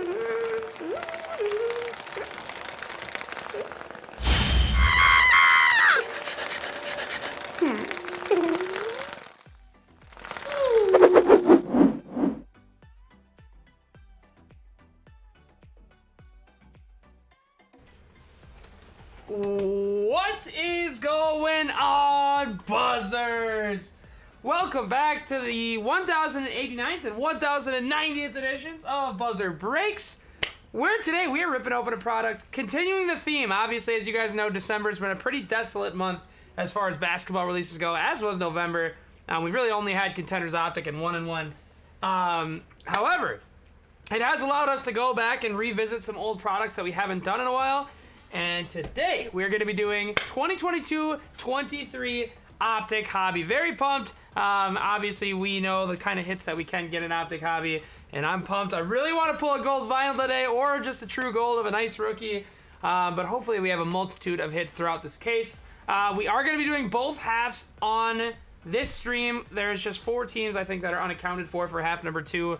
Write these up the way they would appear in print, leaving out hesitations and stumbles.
What is going on, buzzers? Welcome back to the 1089th and 1090th editions of Buzzer Breaks, where today we are ripping open a product, continuing the theme. Obviously, as you guys know, December's been a pretty desolate month as far as basketball releases go, as was November. We've really only had Contenders Optic and 1-in-1. However, it has allowed us to go back and revisit some old products that we haven't done in a while. And today, we're going to be doing 2022-23 Optic Hobby. Very pumped. Obviously, we know the kind of hits that we can get in Optic Hobby, and I'm pumped. I really want to pull a gold vinyl today, or just a true gold of a nice rookie, but hopefully we have a multitude of hits throughout this case. We are going to be doing both halves on this stream. There's just 4 teams, I think, that are unaccounted for half number 2.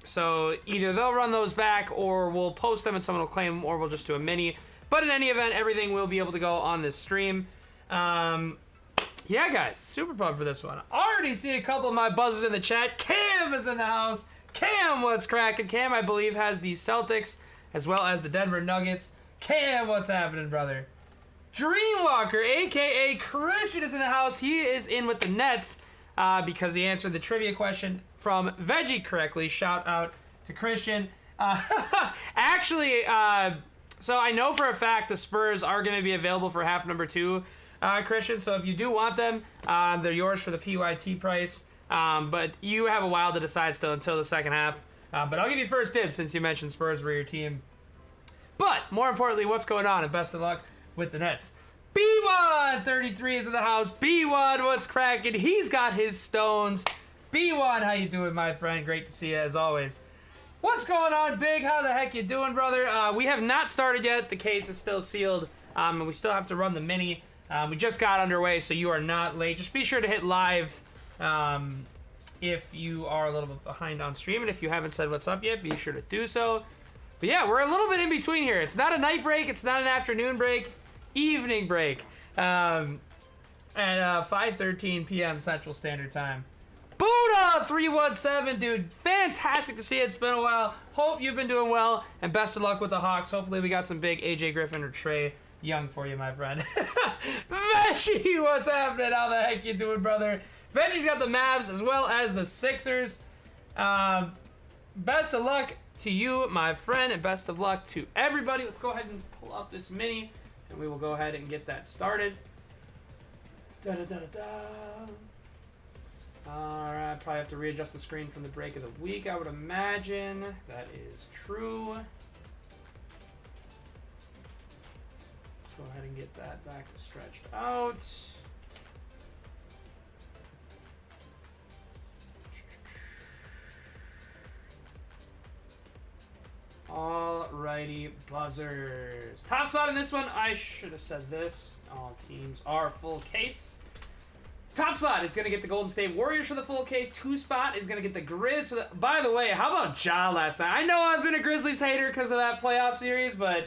So either they'll run those back, or we'll post them and someone will claim them, or we'll just do a mini. But in any event, everything will be able to go on this stream. Yeah, guys, super pumped for this one. Already see a couple of my buzzers in the chat. Cam is in the house. Cam, what's cracking? Cam, I believe, has the Celtics as well as the Denver Nuggets. Cam, what's happening, brother? Dreamwalker, a.k.a. Christian, is in the house. He is in with the Nets because he answered the trivia question from Veggie correctly. Shout out to Christian. Actually, so I know for a fact the Spurs are going to be available for half number 2, Christian. So if you do want them, they're yours for the PYT price. But you have a while to decide still until the second half. But I'll give you first dibs since you mentioned Spurs were your team. But more importantly, what's going on? And best of luck with the Nets. B133 is in the house. B1, what's cracking? He's got his stones. B1, how you doing, my friend? Great to see you, as always. What's going on, Big? How the heck you doing, brother? We have not started yet. The case is still sealed, and we still have to run the mini. We just got underway, so you are not late. Just be sure to hit live if you are a little bit behind on stream, and if you haven't said what's up yet, be sure to do so. But yeah, we're a little bit in between here. It's not a night break. It's not an afternoon break. Evening break at 5:13 p.m. Central Standard Time. Buddha 317, dude, fantastic to see you. It's been a while. Hope you've been doing well, and best of luck with the Hawks. Hopefully we got some big AJ Griffin or Trey Young for you, my friend. Veggie, what's happening? How the heck you doing, brother? Veggie's got the Mavs as well as the Sixers. Best of luck to you, my friend, and best of luck to everybody. Let's go ahead and pull up this mini, and we will go ahead and get that started. Alright, probably have to readjust the screen from the break of the week, I would imagine. That is true. Let's go ahead and get that back stretched out. Alrighty, buzzers. Top spot in this one, I should have said this. All teams are full case. Top spot is going to get the Golden State Warriors for the full case. 2 spot is going to get the Grizz for the... By the way, how about Ja last night? I know I've been a Grizzlies hater because of that playoff series, but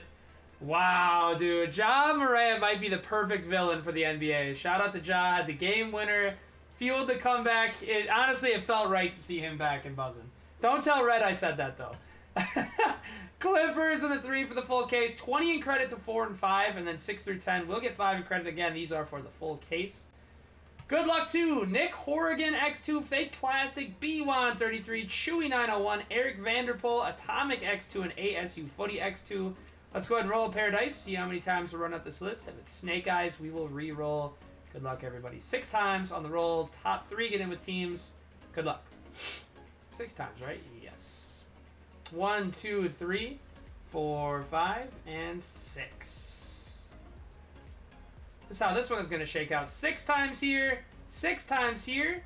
wow, dude. Ja Morant might be the perfect villain for the NBA. Shout out to Ja. Had the game winner. Fueled the comeback. Honestly, it felt right to see him back and buzzing. Don't tell Red I said that, though. Clippers in the 3 for the full case. 20 in credit to 4 and 5, and then 6 through 10. We'll get 5 in credit again. These are for the full case. Good luck to Nick Horrigan, X2, Fake Plastic, B133, Chewy 901, Eric Vanderpool, Atomic X2, and ASU Footy X2. Let's go ahead and roll a pair of dice, see how many times we'll run up this list. If it's Snake Eyes, we will re-roll. Good luck, everybody. 6 times on the roll. Top 3 get in with teams. Good luck. 6 times, right? Yes. 1, 2, 3, 4, 5, and 6. This is how this one is going to shake out. 6 times here, 6 times here.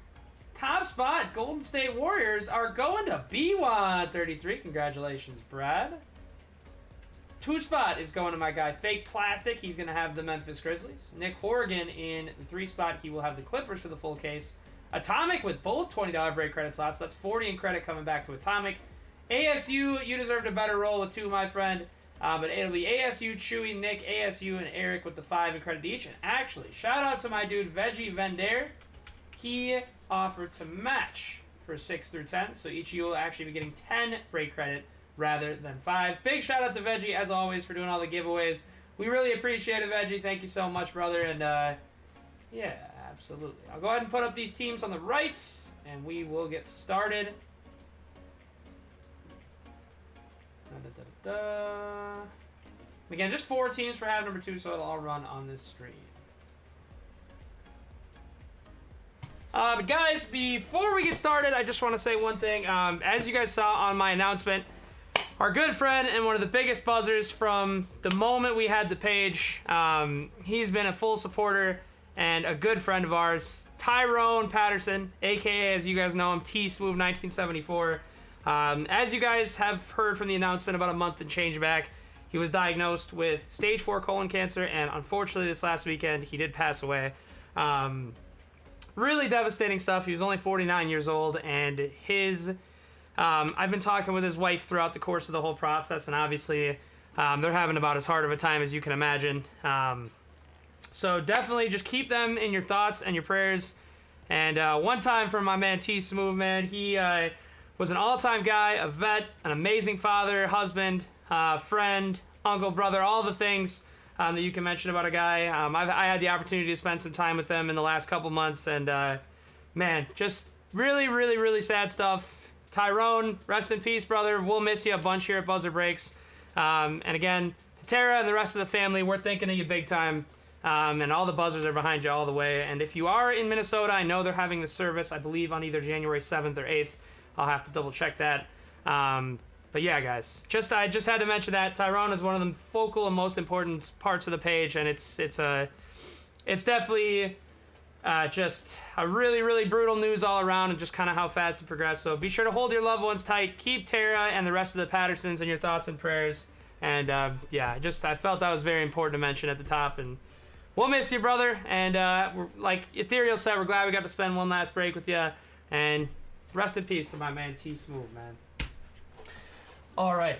Top spot, Golden State Warriors are going to B133. Congratulations, Brad. 2 spot is going to my guy, Fake Plastic. He's going to have the Memphis Grizzlies. Nick Horrigan in the 3 spot. He will have the Clippers for the full case. Atomic with both $20 break credit slots. That's 40 in credit coming back to Atomic. ASU, you deserved a better roll with 2, my friend. But it'll be ASU, Chewy, Nick, ASU, and Eric with the 5 in credit each. And actually, shout out to my dude, Veggie Vendare. He offered to match for 6 through 10. So each of you will actually be getting 10 break credit rather than 5. Big shout out to Veggie, as always, for doing all the giveaways. We really appreciate it, Veggie. Thank you so much, brother. And, yeah, absolutely. I'll go ahead and put up these teams on the right, and we will get started. Again, just 4 teams for half number 2, so it'll all run on this stream. But guys, before we get started, I just want to say one thing. As you guys saw on my announcement, our good friend and one of the biggest buzzers from the moment we had the page, he's been a full supporter and a good friend of ours, Tyrone Patterson, aka, as you guys know him, T-Smooth 1974. As you guys have heard from the announcement about a month and change back, he was diagnosed with stage 4 colon cancer, and unfortunately this last weekend he did pass away. Really devastating stuff. He was only 49 years old, and his I've been talking with his wife throughout the course of the whole process, and obviously they're having about as hard of a time as you can imagine. So definitely just keep them in your thoughts and your prayers. And one time for my man T-Smooth, man, he was an all-time guy, a vet, an amazing father, husband, friend, uncle, brother, all the things that you can mention about a guy. I had the opportunity to spend some time with them in the last couple months, and man, just really, really, really sad stuff. Tyrone, rest in peace, brother. We'll miss you a bunch here at Buzzer Breaks. And again, to Tara and the rest of the family, we're thinking of you big time. And all the buzzers are behind you all the way. And if you are in Minnesota, I know they're having the service, I believe, on either January 7th or 8th. I'll have to double check that. But yeah, guys, I just had to mention that Tyrone is one of the focal and most important parts of the page, and it's definitely just a really, really brutal news all around, and just kind of how fast it progressed. So be sure to hold your loved ones tight. Keep Tara and the rest of the Pattersons in your thoughts and prayers. And yeah, I felt that was very important to mention at the top. And we'll miss you, brother. And we're, like Ethereal said, we're glad we got to spend one last break with you. And rest in peace to my man T-Smooth, man. All right,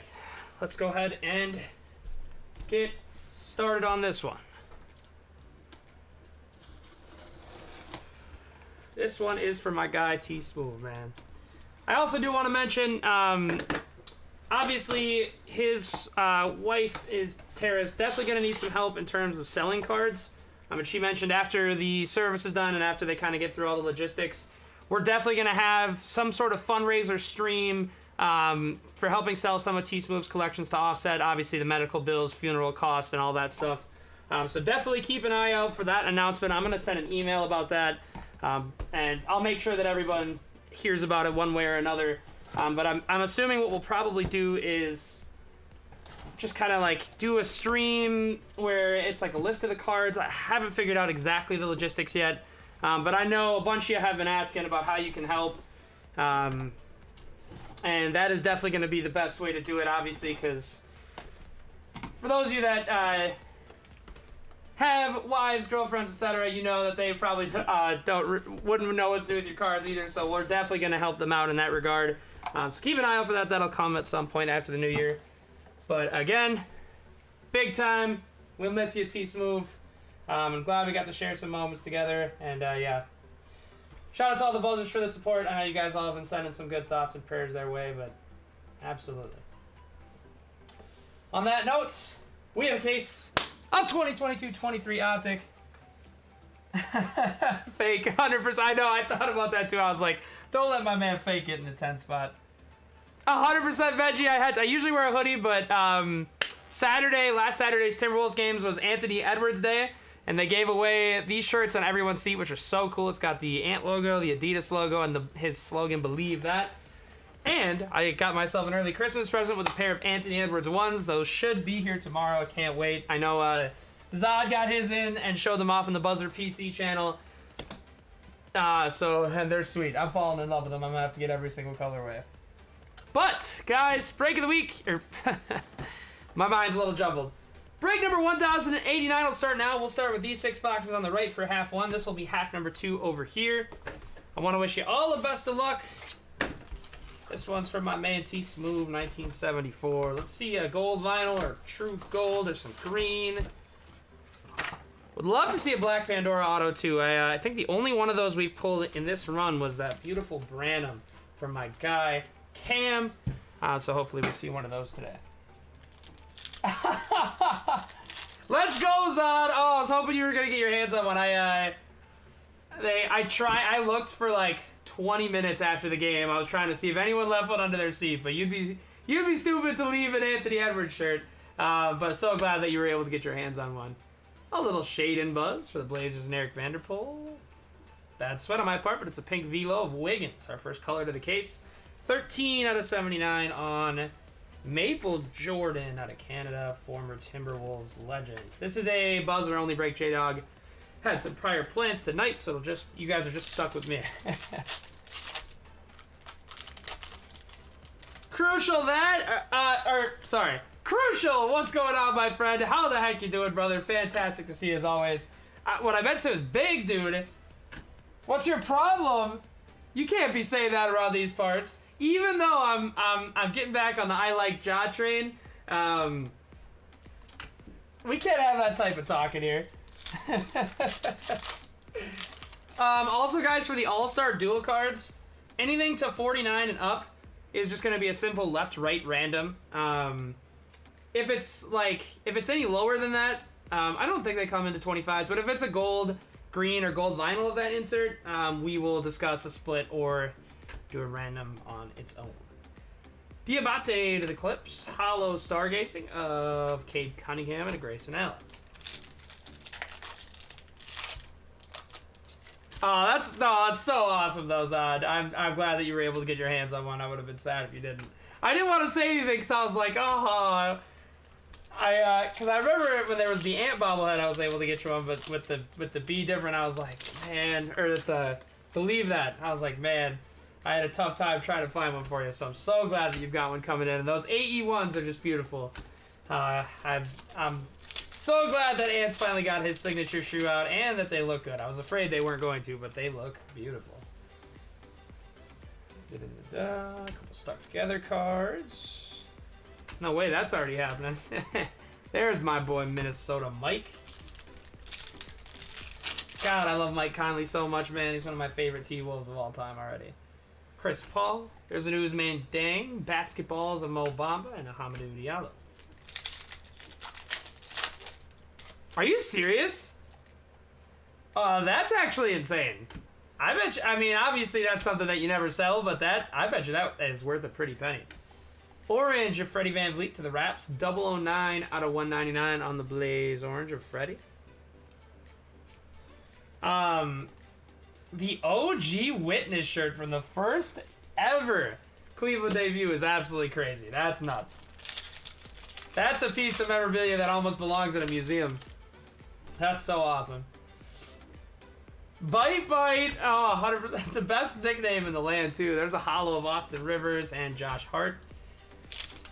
let's go ahead and get started on this one. This one is for my guy T-Smooth, man. I also do want to mention, obviously, his wife is Tara's definitely going to need some help in terms of selling cards. And she mentioned after the service is done and after they kind of get through all the logistics, we're definitely going to have some sort of fundraiser stream for helping sell some of T-Smooth's collections to offset, obviously, the medical bills, funeral costs, and all that stuff. So definitely keep an eye out for that announcement. I'm going to send an email about that. And I'll make sure that everyone hears about it one way or another. But I'm assuming what we'll probably do is just kind of like do a stream where it's like a list of the cards. I haven't figured out exactly the logistics yet. But I know a bunch of you have been asking about how you can help. And that is definitely going to be the best way to do it, obviously, because for those of you that have wives, girlfriends, etc., you know that they probably wouldn't know what to do with your cards either, so we're definitely going to help them out in that regard. So keep an eye out for that. That'll come at some point after the new year. But again, big time. We'll miss you, T-Smooth. I'm glad we got to share some moments together, and yeah. Shout out to all the buzzers for the support. I know you guys all have been sending some good thoughts and prayers their way, but absolutely. On that note, we have a case of 2022-23 Optic. Fake, 100%. I know, I thought about that too. I was like, don't let my man fake it in the 10 spot. 100% Veggie. I usually wear a hoodie, but last Saturday's Timberwolves games was Anthony Edwards Day, and they gave away these shirts on everyone's seat, which are so cool. It's got the Ant logo, the Adidas logo, and his slogan, "Believe That." And I got myself an early Christmas present with a pair of Anthony Edwards ones. Those should be here tomorrow. I can't wait. I know Zod got his in and showed them off on the Buzzer PC channel. And they're sweet. I'm falling in love with them. I'm going to have to get every single colorway. But, guys, break of the week. My mind's a little jumbled. Break number 1089 will start now. We'll start with these 6 boxes on the right for half one. This will be half number 2 over here. I want to wish you all the best of luck. This one's from my man T Smooth 1974. Let's see a gold vinyl or true gold or some green. Would love to see a black Pandora auto too. I think the only one of those we've pulled in this run was that beautiful Branham from my guy Cam. So hopefully we see one of those today. Let's go, Zod! Oh, I was hoping you were gonna get your hands on one. I looked for like 20 minutes after the game. I was trying to see if anyone left one under their seat, but you'd be stupid to leave an Anthony Edwards shirt. But so glad that you were able to get your hands on one. A little shade and buzz for the Blazers and Eric Vanderpool. Bad sweat on my part, but it's a pink velo of Wiggins, our first color to the case. 13 out of 79 on Maple Jordan out of Canada, former Timberwolves legend. This is a buzzer only break. J-Dog had some prior plans tonight, so you guys are just stuck with me. Crucial Crucial, what's going on, my friend? How the heck you doing, brother? Fantastic to see you as always. What I meant to say was big, dude. What's your problem? You can't be saying that around these parts. Even though I'm getting back on the I like Ja train, we can't have that type of talk in here. Also, guys, for the All-Star dual cards, anything to 49 and up is just going to be a simple left-right random. If it's any lower than that, I don't think they come into 25s, but if it's a gold, green, or gold vinyl of that insert, we will discuss a split or do a random on its own. Diabate to the Clips, hollow stargazing of Cade Cunningham and Grayson Allen. Oh, that's so awesome, though, Zod. I'm glad that you were able to get your hands on one. I would have been sad if you didn't. I didn't want to say anything because I was like, because I remember when there was the Ant bobblehead, I was able to get you one, but with the B different, I was like, man, or the Believe That, I was like, man, I had a tough time trying to find one for you. So I'm so glad that you've got one coming in, and those AE ones are just beautiful. I'm so glad that Ant finally got his signature shoe out and that they look good. I was afraid they weren't going to, but they look beautiful. Couple stuck together cards. No way, that's already happening. There's my boy Minnesota Mike. God, I love Mike Conley so much, man. He's one of my favorite T-Wolves of all time already. Chris Paul. There's an Ousmane Dang. Basketballs of Mo Bamba and a Hamidou Diallo. Are you serious? That's actually insane. I bet you, I mean, obviously that's something that you never sell, but I bet you that is worth a pretty penny. Orange of Freddie VanVleet to the Raps. 009 out of 199 on the Blaze orange of Freddie. The OG Witness shirt from the first ever Cleveland debut is absolutely crazy. That's nuts. That's a piece of memorabilia that almost belongs in a museum. That's so awesome. Bite Bite, oh, 100%, the best nickname in the land, too. There's a hollow of Austin Rivers and Josh Hart.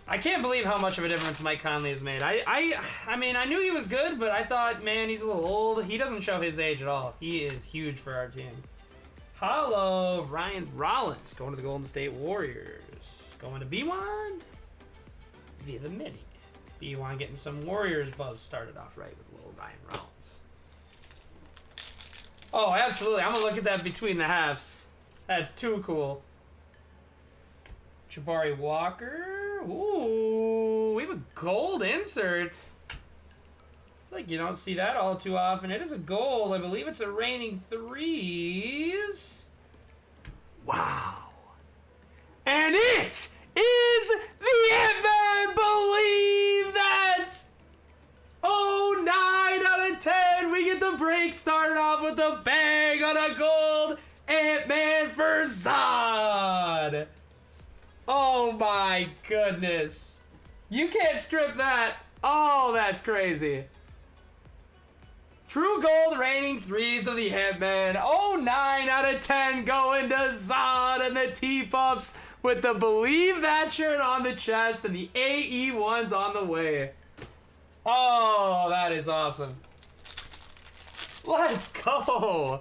I can't believe how much of a difference Mike Conley has made. I mean, I knew he was good, but I thought, man, he's a little old. He doesn't show his age at all. He is huge for our team. Hollow of Ryan Rollins, going to the Golden State Warriors. Going to B1 via the mini. B1 getting some Warriors buzz started off right with little Ryan Rollins. Oh, absolutely. I'm going to look at that between the halves. That's too cool. Jabari Walker. Ooh, we have a gold insert. I feel like you don't see that all too often. It is a gold. I believe it's a reigning threes. Wow. And it is the Ant-Man. Believe that. Oh, 9 out of 10. We get the break started off with a bang on a gold Ant-Man for Zod. Oh my goodness. You can't script that. Oh, that's crazy. True gold reigning threes of the Ant-Man. Oh, 9 out of 10 going to Zod and the T-Pups with the Believe That shirt on the chest and the AE ones on the way. Oh, that is awesome. Let's go.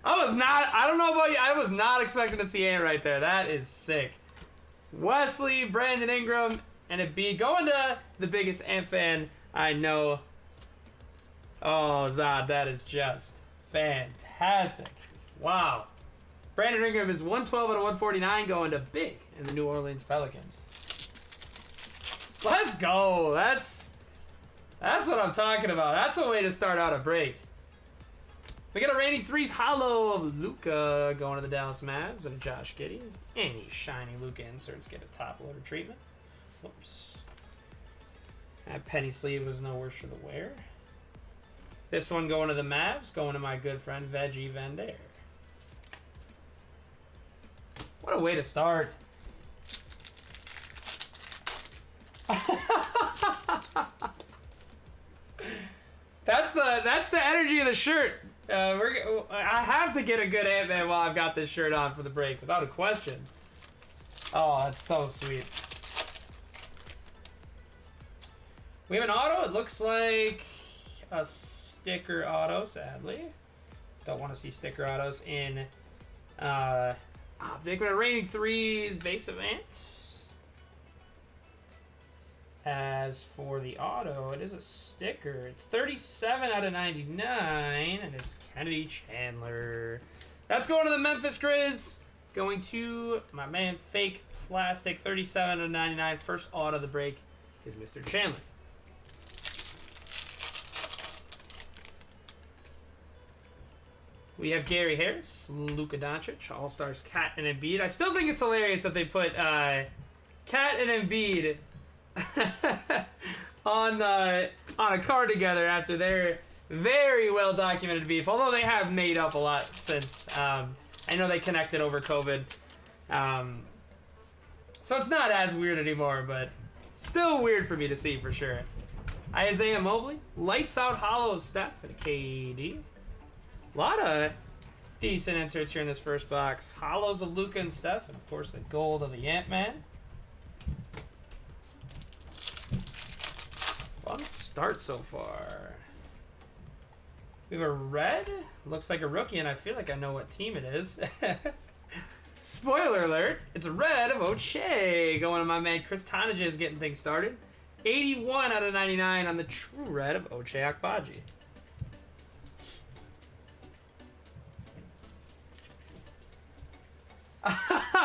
I don't know about you, I was not expecting to see Ant right there. That is sick. Wesley, Brandon Ingram, and a B. Going to the biggest Ant fan I know. Oh, Zod, that is just fantastic. Wow. Brandon Ingram is 112 out of 149 going to big in the New Orleans Pelicans. Let's go. That's what I'm talking about. That's a way to start out a break. We got a reigning threes hollow of Luka going to the Dallas Mavs and Josh Giddey. Any shiny Luka inserts get a top loader treatment. Whoops. That penny sleeve was no worse for the wear. This one going to the Mavs, going to my good friend Veggie Vendare. What a way to start. That's the energy of the shirt. I have to get a good Ant-Man while I've got this shirt on for the break, without a question. Oh, that's so sweet. We have an auto. It looks like a sticker auto, sadly. Don't want to see sticker autos in Optic. We're raining threes, base of Ant. As for the auto, it is a sticker. It's 37 out of 99, and it's Kennedy Chandler. That's going to the Memphis Grizz. Going to my man Fake Plastic, 37 out of 99. First auto of the break is Mr. Chandler. We have Gary Harris, Luka Doncic, All-Stars, Cat and Embiid. I still think it's hilarious that they put Cat and Embiid on a card together after their very well documented beef, although they have made up a lot since. I know they connected over COVID, so it's not as weird anymore, but still weird for me to see for sure. Isaiah Mobley, lights out hollow of Steph and a KD. A lot of decent inserts here in this first box. Hollows of Luka and Steph, and of course the gold of the Ant-Man. Fun start so far. We have a red. Looks like a rookie, and I feel like I know what team it is. Spoiler alert. It's a red of Ochai. Going to my man Chris Tonages getting things started. 81 out of 99 on the true red of Ochai Agbaji.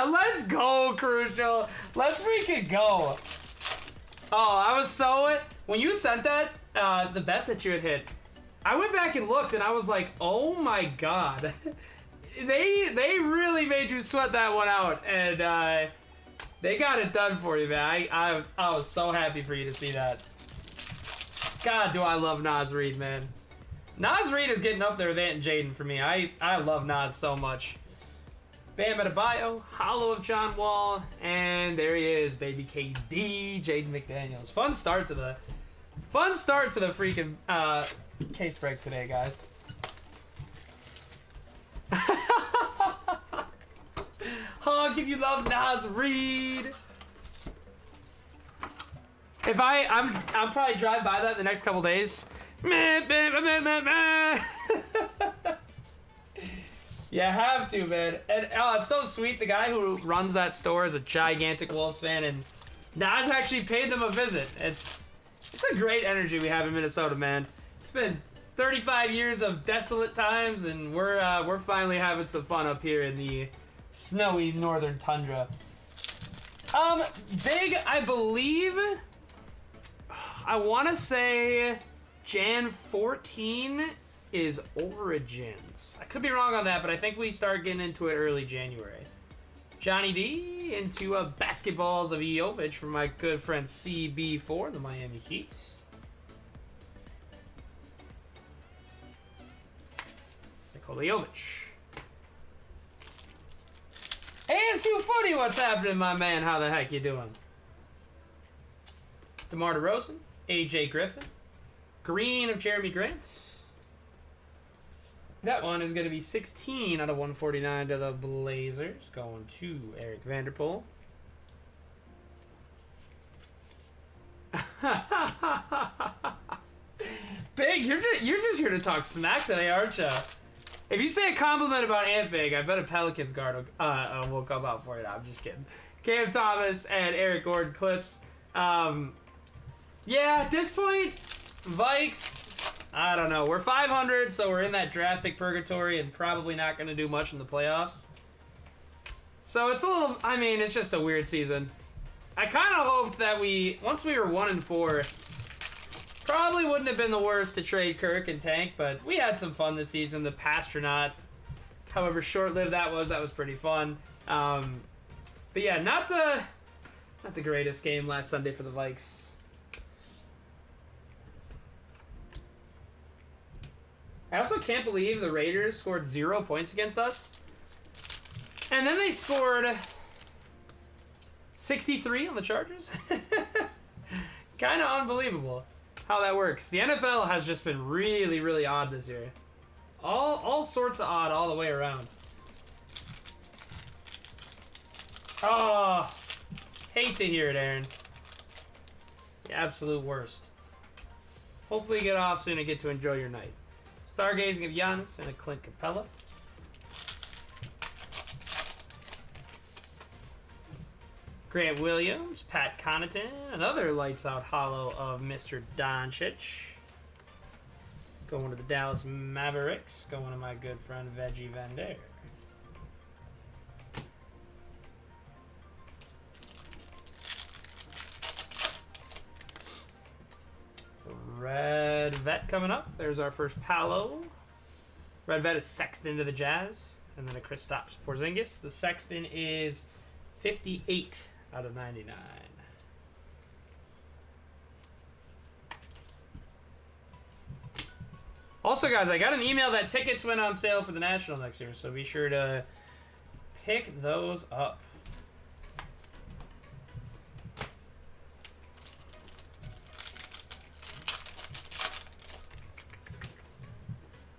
Let's go, Crucial. Let's freaking go. Oh, I was so... When you sent that, the bet that you had hit, I went back and looked, and I was like, oh my god. They really made you sweat that one out, and they got it done for you, man. I was so happy for you to see that. God, do I love Naz Reid, man. Naz Reid is getting up there with Ant and Jaden for me. I love Naz so much. Bam Adebayo, hollow of John Wall, and there he is, baby KD, Jaden McDaniels. Fun start to the freaking case break today, guys. Honk if you love Naz Reid. If I'm probably drive by that in the next couple days. You have to, man. And it's so sweet. The guy who runs that store is a gigantic Wolves fan, and Nas actually paid them a visit. It's a great energy we have in Minnesota, man. It's been 35 years of desolate times, and we're finally having some fun up here in the snowy northern tundra. Big, I believe. I want to say Jan 14. Is Origins. I could be wrong on that, but I think we start getting into it early January. Johnny D into basketballs of Jovic from my good friend CB4, the Miami Heat. Nikola Jovic. ASU Footy, what's happening, my man? How the heck you doing? DeMar DeRozan, AJ Griffin, green of Jeremy Grant. That one is going to be 16 out of 149 to the Blazers. Going to Eric Vanderpool. Big, you're just here to talk smack today, aren't you? If you say a compliment about Ampeg, I bet a Pelicans guard will come out for it. I'm just kidding. Cam Thomas and Eric Gordon clips. Yeah, at this point, Vikes, I don't know. We're 500, so we're in that draft pick purgatory and probably not going to do much in the playoffs. So it's a little, I mean, it's just a weird season. I kind of hoped that once we were 1-4, probably wouldn't have been the worst to trade Kirk and Tank, but we had some fun this season. The Pastronaut, however short-lived that was pretty fun. But yeah, not the greatest game last Sunday for the Vikes. I also can't believe the Raiders scored 0 points against us. And then they scored 63 on the Chargers. Kind of unbelievable how that works. The NFL has just been really, really odd this year. All sorts of odd all the way around. Oh, hate to hear it, Aaron. The absolute worst. Hopefully you get off soon and get to enjoy your night. Stargazing of Giannis and a Clint Capella. Grant Williams, Pat Connaughton, another lights out hollow of Mr. Doncic. Going to the Dallas Mavericks. Going to my good friend Veggie Vander. Red Vet coming up. There's our first Palo. Red Vet is Sexton to the Jazz. And then a Kristaps Porzingis. The Sexton is 58 out of 99. Also, guys, I got an email that tickets went on sale for the National next year, so be sure to pick those up.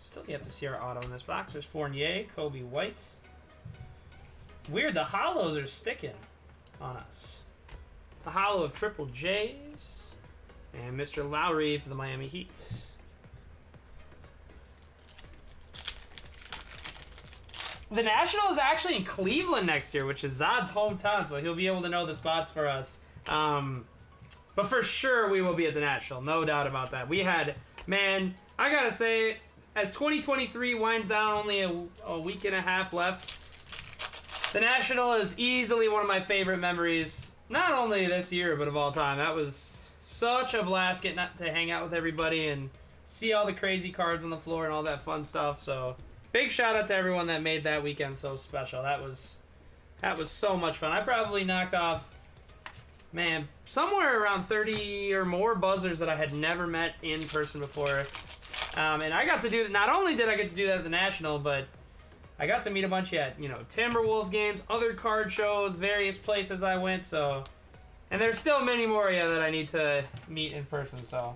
Still yet to see our auto in this box. There's Fournier, Kobe White. Weird, the hollows are sticking on us. It's the hollow of Triple J's and Mr. Lowry for the Miami Heat. The National is actually in Cleveland next year, which is Zod's hometown, so he'll be able to know the spots for us. But for sure, we will be at the National. No doubt about that. We had, man, I gotta say, as 2023 winds down, only a week and a half left, the National is easily one of my favorite memories, not only this year, but of all time. That was such a blast getting to hang out with everybody and see all the crazy cards on the floor and all that fun stuff. So big shout out to everyone that made that weekend so special. That was so much fun. I probably knocked off, man, somewhere around 30 or more buzzers that I had never met in person before. And I got to do, not only did I get to do that at the National, but I got to meet a bunch at, Timberwolves games, other card shows, various places I went, so. And there's still many more that I need to meet in person, so.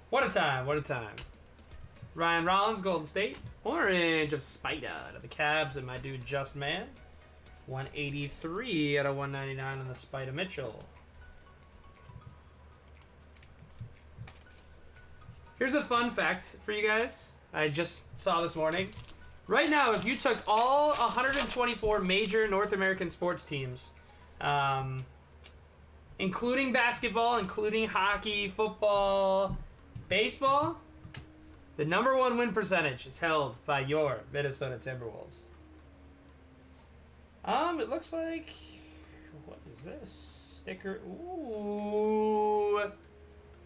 What a time, what a time. Ryan Rollins, Golden State. Orange of Spider to the Cavs and my dude Just Man. 183 out of 199 on the Spider Mitchell. Here's a fun fact for you guys. I just saw this morning. Right now, if you took all 124 major North American sports teams, including basketball, including hockey, football, baseball, the #1 win percentage is held by your Minnesota Timberwolves. It looks like, what is this? Sticker, ooh.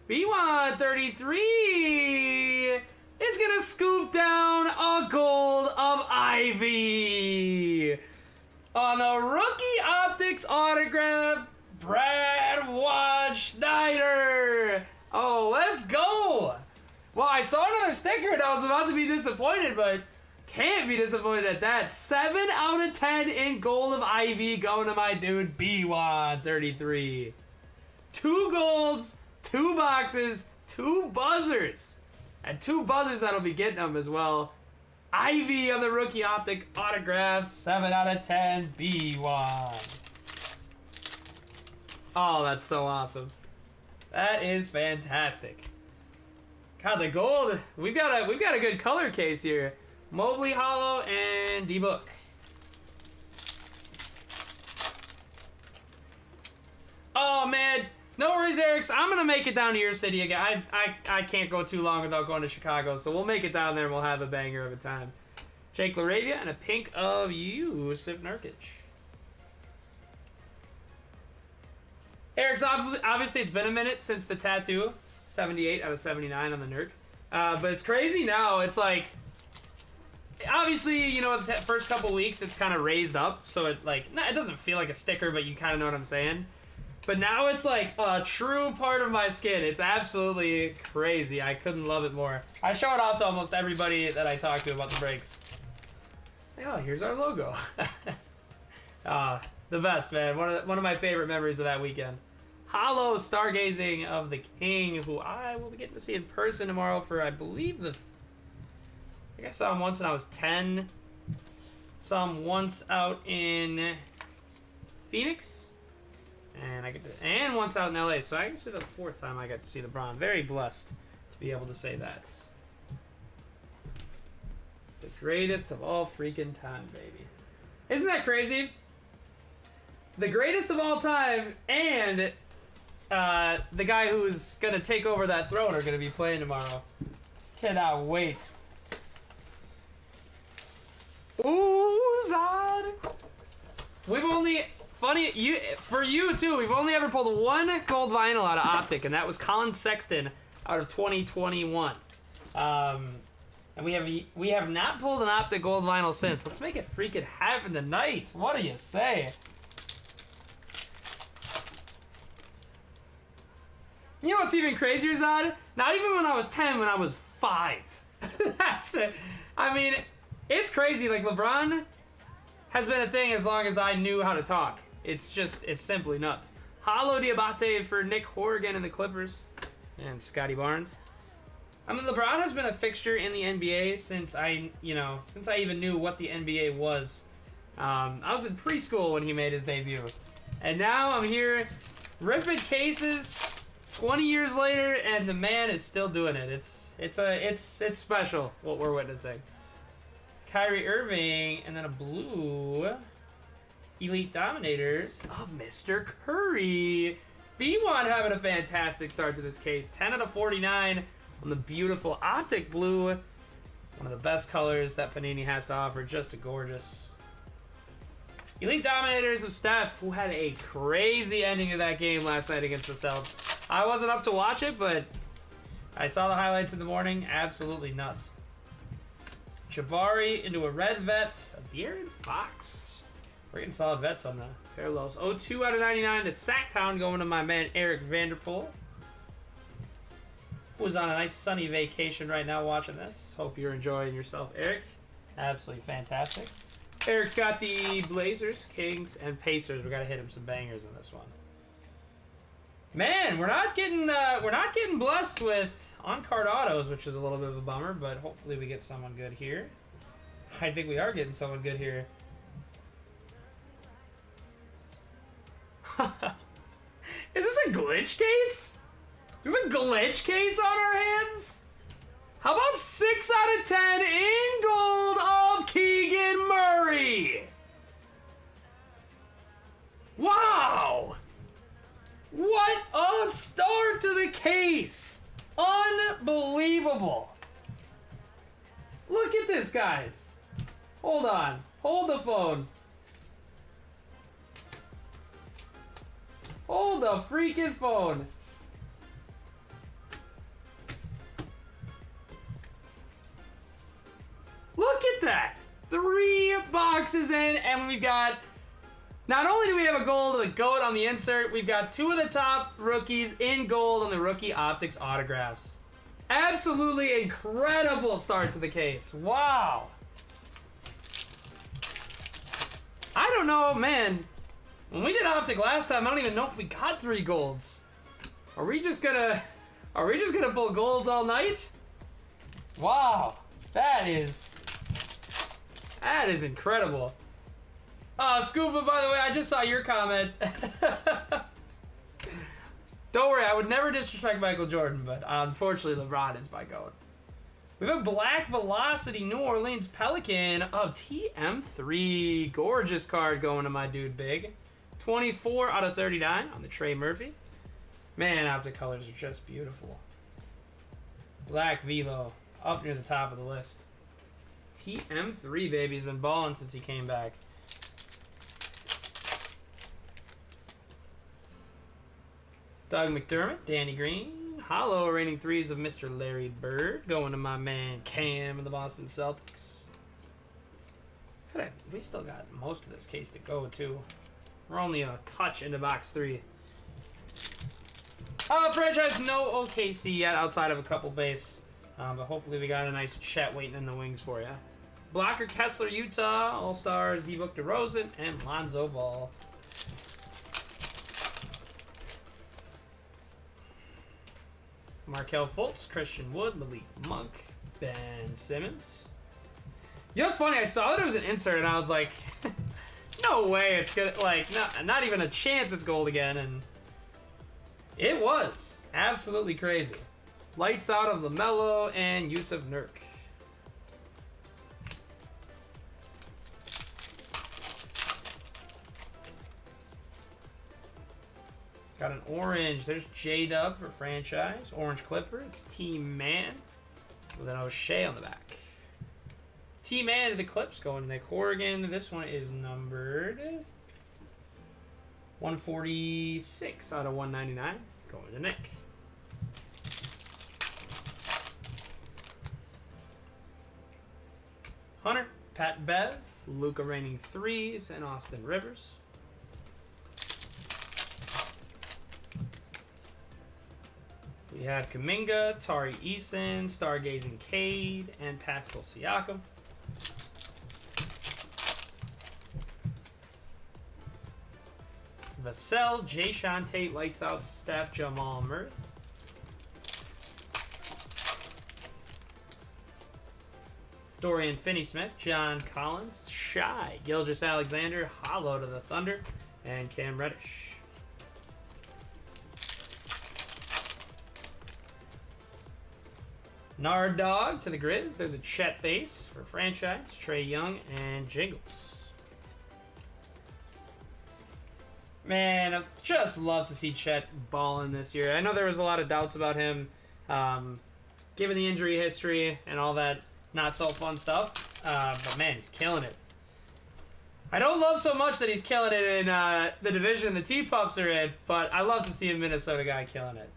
B133 is gonna scoop down a gold of Ivy on the rookie Optics autograph, Brad Schneider. Oh, let's go! Well, I saw another sticker and I was about to be disappointed, but can't be disappointed at that. 7 out of 10 in gold of Ivy going to my dude B133. 2 golds. 2 boxes, 2 buzzers. And 2 buzzers that'll be getting them as well. Ivy on the rookie Optic autograph, 7 out of 10, B1. Oh, that's so awesome. That is fantastic. God, the gold. We've got a good color case here. Mobley Hollow and D-Book. Oh man, no worries, Eric. I'm gonna make it down to your city again. I can't go too long without going to Chicago, so we'll make it down there and we'll have a banger of a time. Jake LaRavia and a pink of Yusuf Nurkic. Eric's obviously it's been a minute since the tattoo. 78 out of 79 on the Nurk. But it's crazy now. It's like, obviously, you know, the first couple weeks it's kind of raised up, so it like, it doesn't feel like a sticker, but you kind of know what I'm saying. But now it's like a true part of my skin. It's absolutely crazy. I couldn't love it more. I show it off to almost everybody that I talk to about the breaks. Like, oh, here's our logo. The best, man. One of my favorite memories of that weekend. Hollow Stargazing of the King, who I will be getting to see in person tomorrow for, I believe, I think I saw him once when I was 10. Saw him once out in Phoenix. And once out in LA, so I guess it's the fourth time I got to see LeBron. Very blessed to be able to say that. The greatest of all freaking time, baby. Isn't that crazy? The greatest of all time and the guy who's gonna take over that throne are gonna be playing tomorrow. Cannot wait. Ooh, Zod. We've only... for you too, we've only ever pulled one gold vinyl out of Optic, and that was Colin Sexton out of 2021. And we have not pulled an Optic gold vinyl since. Let's make it freaking happen tonight. What do you say? You know what's even crazier, Zod? Not even when I was 10, when I was 5. That's it. I mean, it's crazy. Like, LeBron has been a thing as long as I knew how to talk. It's simply nuts. Hollow Diabate for Nick Horrigan and the Clippers. And Scotty Barnes. I mean, LeBron has been a fixture in the NBA since I even knew what the NBA was. I was in preschool when he made his debut. And now I'm here ripping cases 20 years later, and the man is still doing it. It's special what we're witnessing. Kyrie Irving, and then a blue Elite Dominators of Mr. Curry. B1 having a fantastic start to this case. 10 out of 49 on the beautiful Optic blue. One of the best colors that Panini has to offer. Just a gorgeous. Elite Dominators of Steph, who had a crazy ending to that game last night against the Celtics. I wasn't up to watch it, but I saw the highlights in the morning. Absolutely nuts. Jabari into a red vet of De'Aaron Fox. Freaking solid vets on the parallels. 02 out of 99 to Sacktown, going to my man Eric Vanderpool, who's on a nice sunny vacation right now watching this. Hope you're enjoying yourself, Eric. Absolutely fantastic. Eric's got the Blazers, Kings, and Pacers. We gotta hit him some bangers in this one. Man, we're not getting blessed with on-card autos, which is a little bit of a bummer, but hopefully we get someone good here. I think we are getting someone good here. Is this a glitch case? Do we have a glitch case on our hands? How about 6 out of 10 in gold of Keegan Murray? Wow! What a start to the case! Unbelievable! Look at this, guys. Hold on. Hold the phone. Hold the freaking phone. Look at that. 3 boxes in, and we've got... Not only do we have a gold of the GOAT on the insert, we've got 2 of the top rookies in gold on the rookie Optics autographs. Absolutely incredible start to the case. Wow. I don't know, man. When we did Optic last time, I don't even know if we got 3 golds. Are we just gonna pull golds all night? Wow. That is incredible. Scuba, by the way, I just saw your comment. Don't worry, I would never disrespect Michael Jordan, but unfortunately LeBron is my goat. We have a Black Velocity New Orleans Pelican of TM3. Gorgeous card going to my dude Big. 24 out of 39 on the Trey Murphy. Man, Optic colors are just beautiful. Black Velo up near the top of the list. TM3, baby. He's been balling since he came back. Doug McDermott, Danny Green. Hollow reigning threes of Mr. Larry Bird. Going to my man Cam in the Boston Celtics. We still got most of this case to go, too. We're only a touch into box 3. Franchise, no OKC yet outside of a couple base. But hopefully we got a nice Chet waiting in the wings for you. Blocker Kessler, Utah. All-Stars, D-Book DeRozan, and Lonzo Ball. Markelle Fultz, Christian Wood, Malik Monk, Ben Simmons. You know what's funny? I saw that it was an insert, and I was like, no way it's gonna, like, not even a chance it's gold again, and it was. Absolutely crazy. Lights out of LaMelo and Yusuf Nurk. Got an orange. There's J-Dub for franchise. Orange Clipper. It's T-Man with an O'Shea on the back. T-Man to the Clips going to Nick Horrigan. This one is numbered 146 out of 199. Going to Nick. Hunter, Pat Bev, Luka reigning threes, and Austin Rivers. We have Kuminga, Tari Eason, Stargazing Cade, and Pascal Siakam. Vassell, Jayshawn Tate, Lights Out, Steph, Jamal Murray. Dorian Finney-Smith, John Collins, Shy, Gilgeous Alexander, Hollow to the Thunder, and Cam Reddish. Nard Dog to the Grizz. There's a Chet base for franchise, Trey Young, and Jingles. Man, I'd just love to see Chet balling this year. I know there was a lot of doubts about him, given the injury history and all that not so fun stuff. But man, he's killing it. I don't love so much that he's killing it in the division the T-Pups are in, but I love to see a Minnesota guy killing it.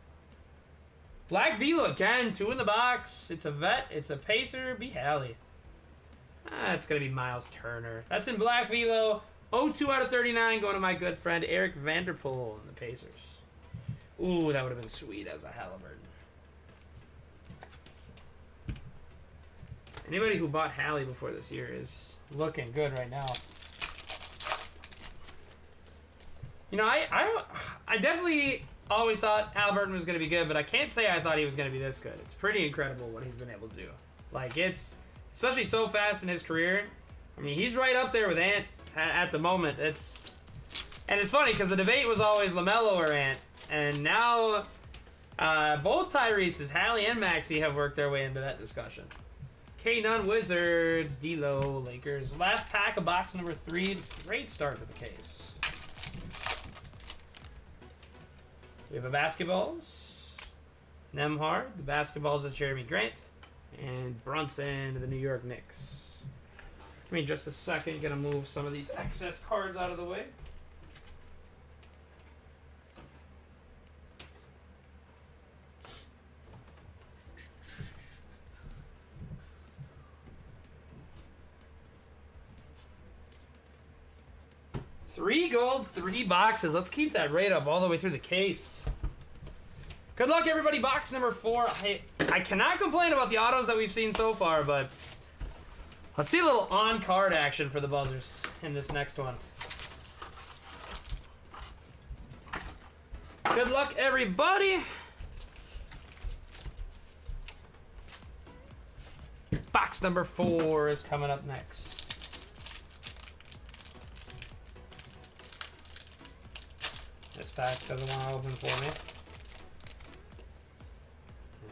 Black Velo again, 2 in the box. It's a vet, it's a Pacer, B. Hallie. It's going to be Miles Turner. That's in Black Velo. 02 out of 39 going to my good friend Eric Vanderpool in the Pacers. Ooh, that would have been sweet as a Halliburton. Anybody who bought Hallie before this year is looking good right now. You know, I definitely always thought Halliburton was going to be good, but I can't say I thought he was going to be this good. It's pretty incredible what he's been able to do. Like, it's, especially so fast in his career. I mean, he's right up there with Ant at the moment. And it's funny because the debate was always LaMelo or Ant, and now both Tyrese's, Hallie and Maxey, have worked their way into that discussion. K-Nunn Wizards, D-Lo Lakers. Last pack of box number 3. Great start to the case. We have a basketballs. Nemhard. The basketballs is Jeremy Grant. And Brunson to the New York Knicks. Give me just a second. Gonna move some of these excess cards out of the way. Three golds, 3 boxes. Let's keep that rate up all the way through the case. Good luck, everybody. Box number 4. I cannot complain about the autos that we've seen so far, but let's see a little on-card action for the Buzzers in this next one. Good luck, everybody. Box number 4 is coming up next. This pack doesn't want to open for me.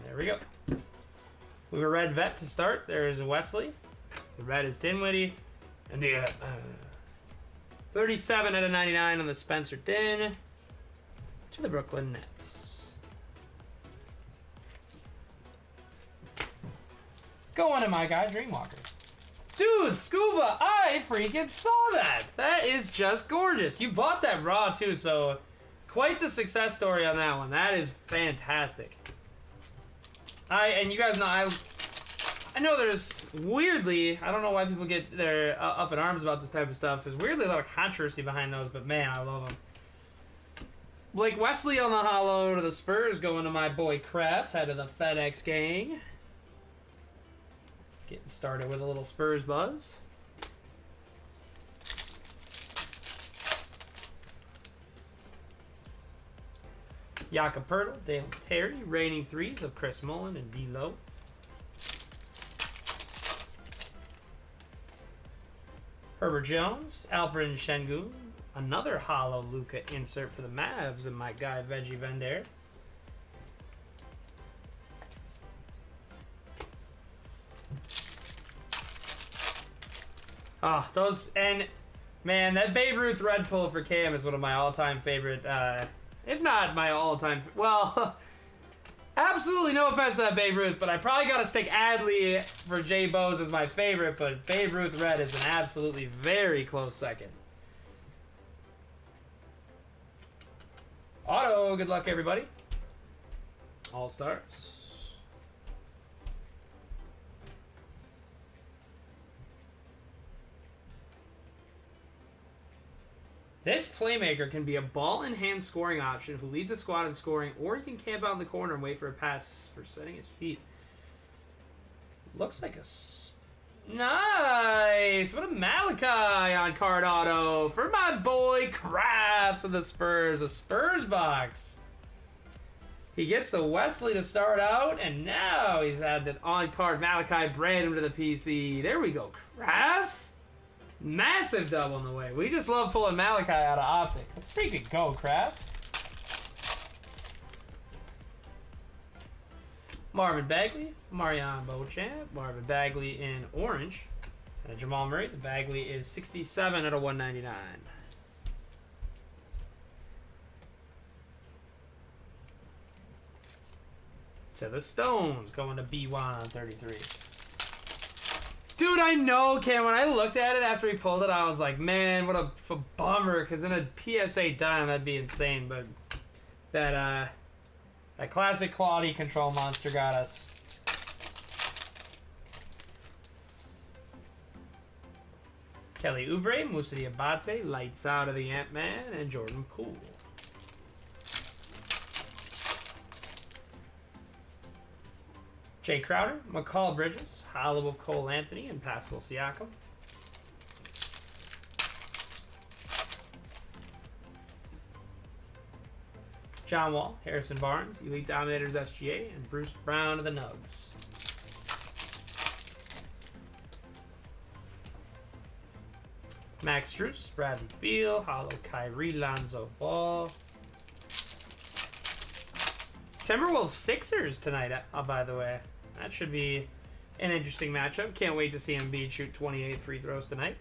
There we go. We have a red vet to start. There's Wesley. The red is Dinwiddie. And the 37 out of 99 on the Spencer Din to the Brooklyn Nets. Going to my guy, Dreamwalker. Dude, Scuba, I freaking saw that. That is just gorgeous. You bought that raw too, so quite the success story on that one. That is fantastic. And you guys know, I know there's weirdly, I don't know why people get their up in arms about this type of stuff. There's weirdly a lot of controversy behind those, but man, I love them. Blake Wesley on the hollow to the Spurs, going to my boy Kress, head of the FedEx gang. Getting started with a little Spurs buzz. Jakob Poeltl, Dalen Terry, reigning threes of Chris Mullin and D'Lo. Herbert Jones, Alperen Şengün, another hollow Luka insert for the Mavs, and my guy Veggie Vendare. Oh, those, and man, that Babe Ruth red pull for Cam is one of my all-time favorite, if not my all-time, well, absolutely no offense to that Babe Ruth, but I probably got to stick Adley for Jay Bose as my favorite, but Babe Ruth red is an absolutely very close second. Auto, good luck everybody. All-Stars. This playmaker can be a ball-in-hand scoring option who leads a squad in scoring, or he can camp out in the corner and wait for a pass for setting his feet. Looks like a... Nice! What a Malachi on card auto for my boy Crafts of the Spurs. A Spurs box. He gets the Wesley to start out, and now he's had an on-card Malachi brand him to the PC. There we go. Crafts? Massive dub on the way. We just love pulling Malachi out of Optic. Let's freaking go, Crafts. Marvin Bagley, Marion Beauchamp, Marvin Bagley in orange. And Jamal Murray, the Bagley is 67 out of 199. To the Stones, going to B1 on 33. Dude, I know, Cam, when I looked at it after he pulled it, I was like, man, what a bummer, because in a PSA dime, that'd be insane, but that classic quality control monster got us. Kelly Oubre, Moussa Diabate, lights out of the Ant-Man, and Jordan Poole. Jay Crowder, McCall Bridges, hollow of Cole Anthony, and Pascal Siakam. John Wall, Harrison Barnes, Elite Dominators SGA, and Bruce Brown of the Nugs. Max Strus, Bradley Beal, hollow Kyrie Lonzo Ball. Timberwolves Sixers tonight, by the way. That should be an interesting matchup. Can't wait to see Embiid shoot 28 free throws tonight.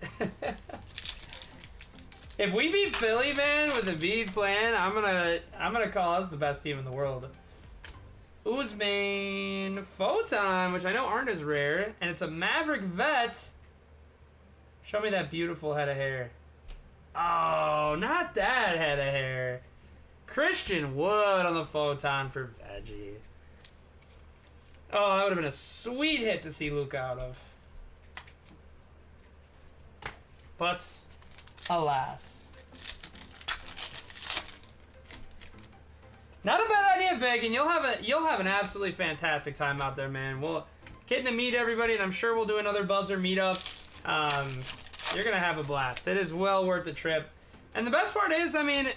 If we beat Philly, man, with Embiid playing, I'm gonna call us the best team in the world. Uzman Photon, which I know aren't as rare, and it's a Maverick vet. Show me that beautiful head of hair. Oh, not that head of hair. Christian Wood on the Photon for Veggie. Oh, that would have been a sweet hit to see Luke out of. But, alas. Not a bad idea, Big, and you'll have an absolutely fantastic time out there, man. We'll getting to meet everybody, and I'm sure we'll do another buzzer meetup. You're gonna have a blast. It is well worth the trip. And the best part is, I mean,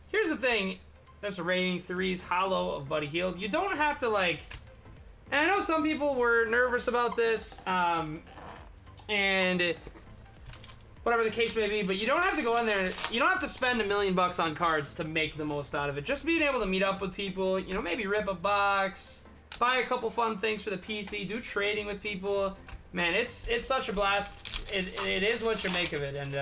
here's the thing. There's a rating 3's hollow of Buddy Hield. You don't have to, like... And I know some people were nervous about this, and whatever the case may be, but you don't have to go in there, you don't have to spend $1 million on cards to make the most out of it. Just being able to meet up with people, you know, maybe rip a box, buy a couple fun things for the PC, do trading with people. Man, it's such a blast. It is what you make of it, and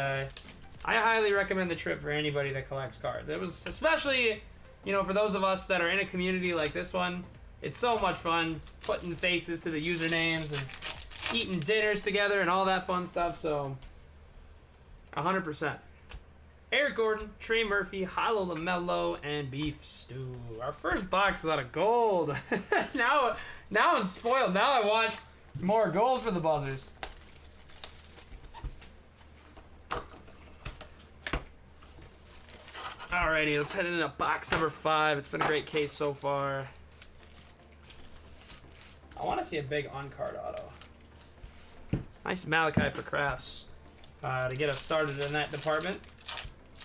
I highly recommend the trip for anybody that collects cards. It was especially, you know, for those of us that are in a community like this one. It's so much fun putting faces to the usernames and eating dinners together and all that fun stuff. So, 100%. Eric Gordon, Trey Murphy, Hollow LaMelo, and Beef Stew. Our first box is out of gold. now I'm spoiled. Now I want more gold for the buzzers. Alrighty, let's head into box number 5. It's been a great case so far. I want to see a big on-card auto. Nice Malachi for Crafts to get us started in that department.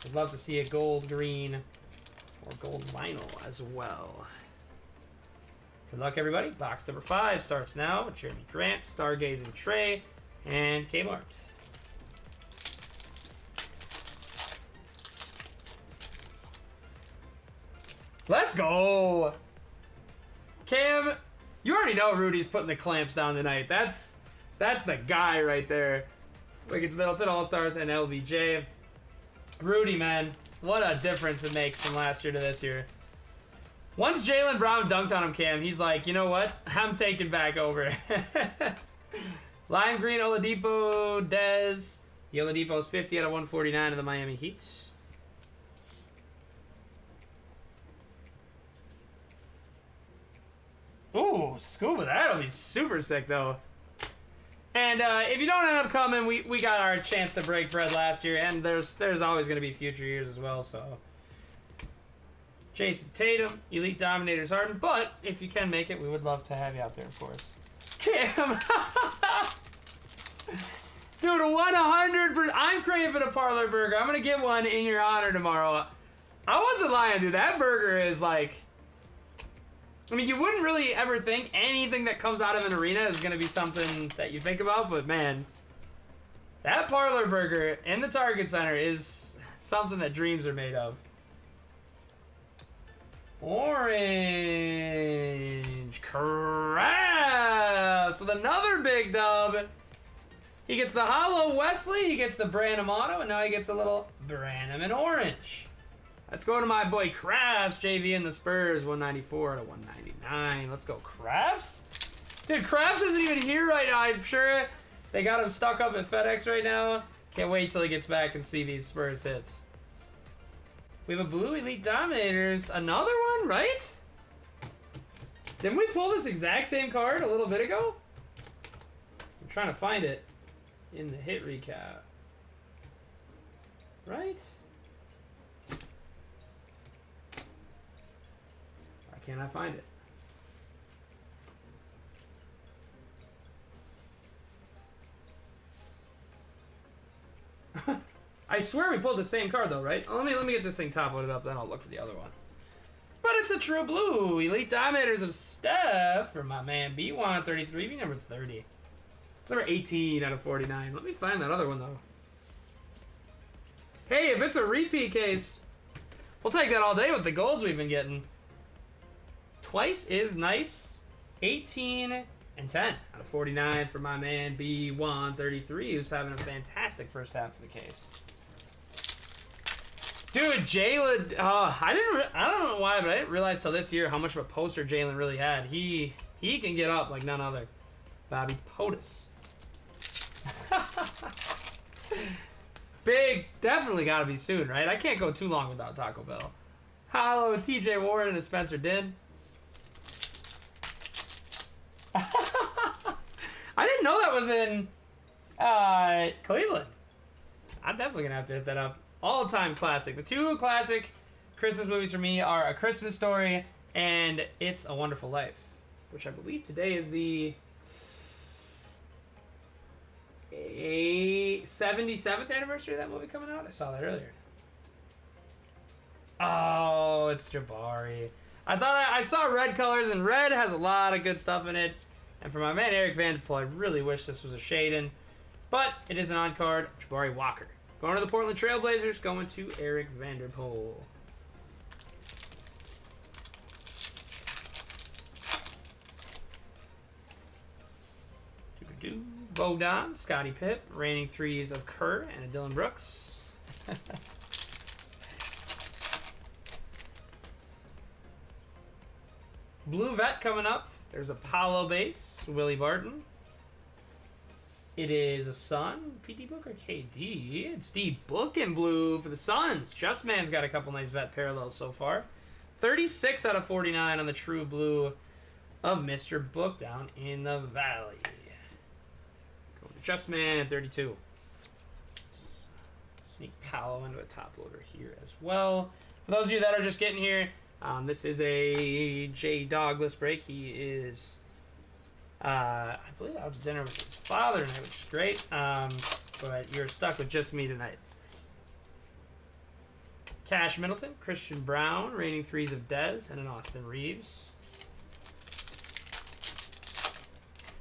I'd love to see a gold, green, or gold vinyl as well. Good luck, everybody. Box number 5 starts now with Jeremy Grant, Stargazing Trey, and Kmart. Let's go! Cam, you already know Rudy's putting the clamps down tonight. That's the guy right there. Wickets Middleton, All-Stars, and LBJ. Rudy, man, what a difference it makes from last year to this year. Once Jaylen Brown dunked on him, Cam, he's like, you know what? I'm taking back over. Lime Green, Oladipo, Dez. The Oladipo's 50 out of 149 of the Miami Heat. Ooh, Scuba, that'll be super sick, though. And if you don't end up coming, we got our chance to break bread last year, and there's always going to be future years as well, so. Jason Tatum, Elite Dominators Harden, but if you can make it, we would love to have you out there, of course. Cam! Dude, 100%. I'm craving a parlor burger. I'm going to get one in your honor tomorrow. I wasn't lying, dude. That burger is like... I mean, you wouldn't really ever think anything that comes out of an arena is going to be something that you think about, but man, that parlor burger in the Target Center is something that dreams are made of. Orange Crafts with another big dub. He gets the Hollow Wesley, he gets the Branham Auto, and now he gets a little Branham in orange. Let's go to my boy Crafts, JV and the Spurs, 194 to 199. Let's go, Crafts. Dude, Crafts isn't even here right now. I'm sure they got him stuck up at FedEx right now. Can't wait till he gets back and see these Spurs hits. We have a blue Elite Dominators. Another one, right? Didn't we pull this exact same card a little bit ago? I'm trying to find it in the hit recap. Right? Can I find it? I swear we pulled the same card though, right? Let me get this thing top loaded up, then I'll look for the other one. But it's a true blue. Elite Dominators of Steph for my man B133, be number 30. It's number 18 out of 49. Let me find that other one though. Hey, if it's a repeat case, we'll take that all day with the golds we've been getting. Twice is nice. 18 and 10 out of 49 for my man B133, who's having a fantastic first half of the case. Dude, Jalen, I don't know why, but I didn't realize till this year how much of a poster Jalen really had. He can get up like none other. Bobby Potus. Big, definitely got to be soon, right? I can't go too long without Taco Bell. Hello, TJ Warren and Spencer Din. I didn't know that was in Cleveland. I'm definitely gonna have to hit that up. All-time classic. The two classic Christmas movies for me are A Christmas Story and It's a Wonderful Life, which I believe today is the 77th anniversary of that movie coming out. I saw that earlier. Oh, it's Jabari. I thought I saw red colors, and red has a lot of good stuff in it. And for my man Eric Vanderpool, I really wish this was a Shaden. But it is an on-card, Jabari Walker. Going to the Portland Trailblazers, going to Eric Vanderpool. Bogdan, Scottie Pitt, reigning threes of Kerr and a Dylan Brooks. Blue Vet coming up. There's a Paolo base, Willie Barton. It is a Sun, PD Book or KD. It's D Book in blue for the Suns. Just Man's got a couple nice vet parallels so far. 36 out of 49 on the true blue of Mr. Book down in the Valley. Going to Just Man, 32. Sneak Paolo into a top loader here as well. For those of you that are just getting here, this is a J Douglas break. He is, I believe, out to dinner with his father tonight, which is great. But you're stuck with just me tonight. Cash Middleton, Christian Brown, reigning threes of Dez, and an Austin Reeves.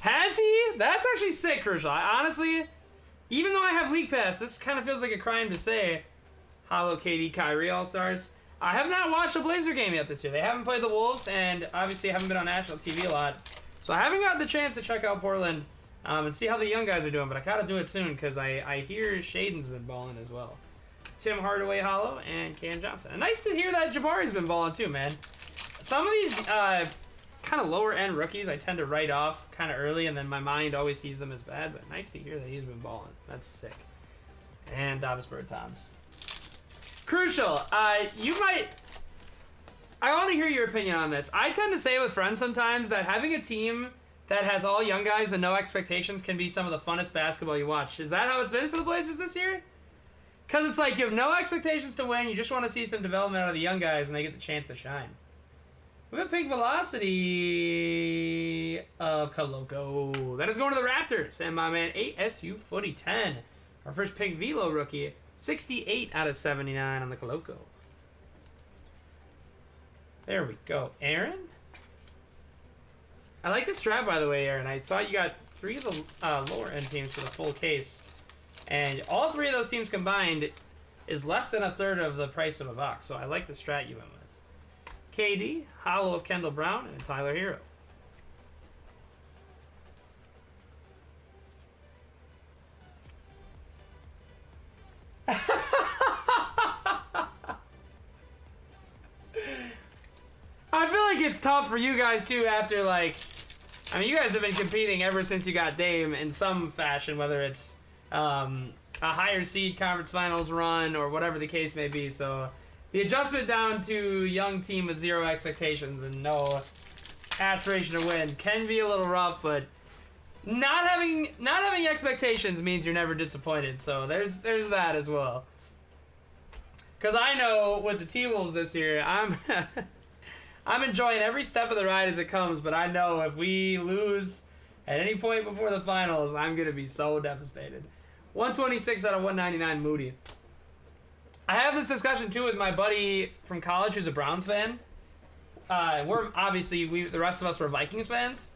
Has he? That's actually sick, Crucial. Honestly, even though I have League Pass, this kind of feels like a crime to say. Hollow KD Kyrie All-Stars. I have not watched a Blazer game yet this year. They haven't played the Wolves, and obviously haven't been on national TV a lot. So I haven't gotten the chance to check out Portland and see how the young guys are doing, but I gotta do it soon because I hear Shaden's been balling as well. Tim Hardaway Hollow and Cam Johnson. And nice to hear that Jabari's been balling too, man. Some of these kind of lower end rookies I tend to write off kind of early, and then my mind always sees them as bad, but nice to hear that he's been balling. That's sick. And Davis Bertans. Crucial, you might... I want to hear your opinion on this. I tend to say with friends sometimes that having a team that has all young guys and no expectations can be some of the funnest basketball you watch. Is that how it's been for the Blazers this year? Because it's like you have no expectations to win. You just want to see some development out of the young guys, and they get the chance to shine. We have a Pink Velocity of Coloco. That is going to the Raptors. And my man, 8SU Footy 10. Our first Pink Velo rookie. 68 out of 79 on the Coloco. There we go. Aaron? I like this strap, by the way, Aaron. I saw you got 3 of the lower end teams for the full case. And all 3 of those teams combined is less than a third of the price of a box. So I like the strat you went with. KD, Hollow of Kendall Brown, and Tyler Hero. I feel like it's tough for you guys too after, like, I mean, you guys have been competing ever since you got Dame in some fashion, whether it's a higher seed conference finals run or whatever the case may be. So the adjustment down to young team with 0 expectations and no aspiration to win can be a little rough, but not having expectations means you're never disappointed. So there's that as well. Because I know with the T-Wolves this year, I'm enjoying every step of the ride as it comes, but I know if we lose at any point before the finals, I'm going to be so devastated. 126 out of 199 Moody. I have this discussion too with my buddy from college who's a Browns fan. We're obviously, the rest of us were Vikings fans.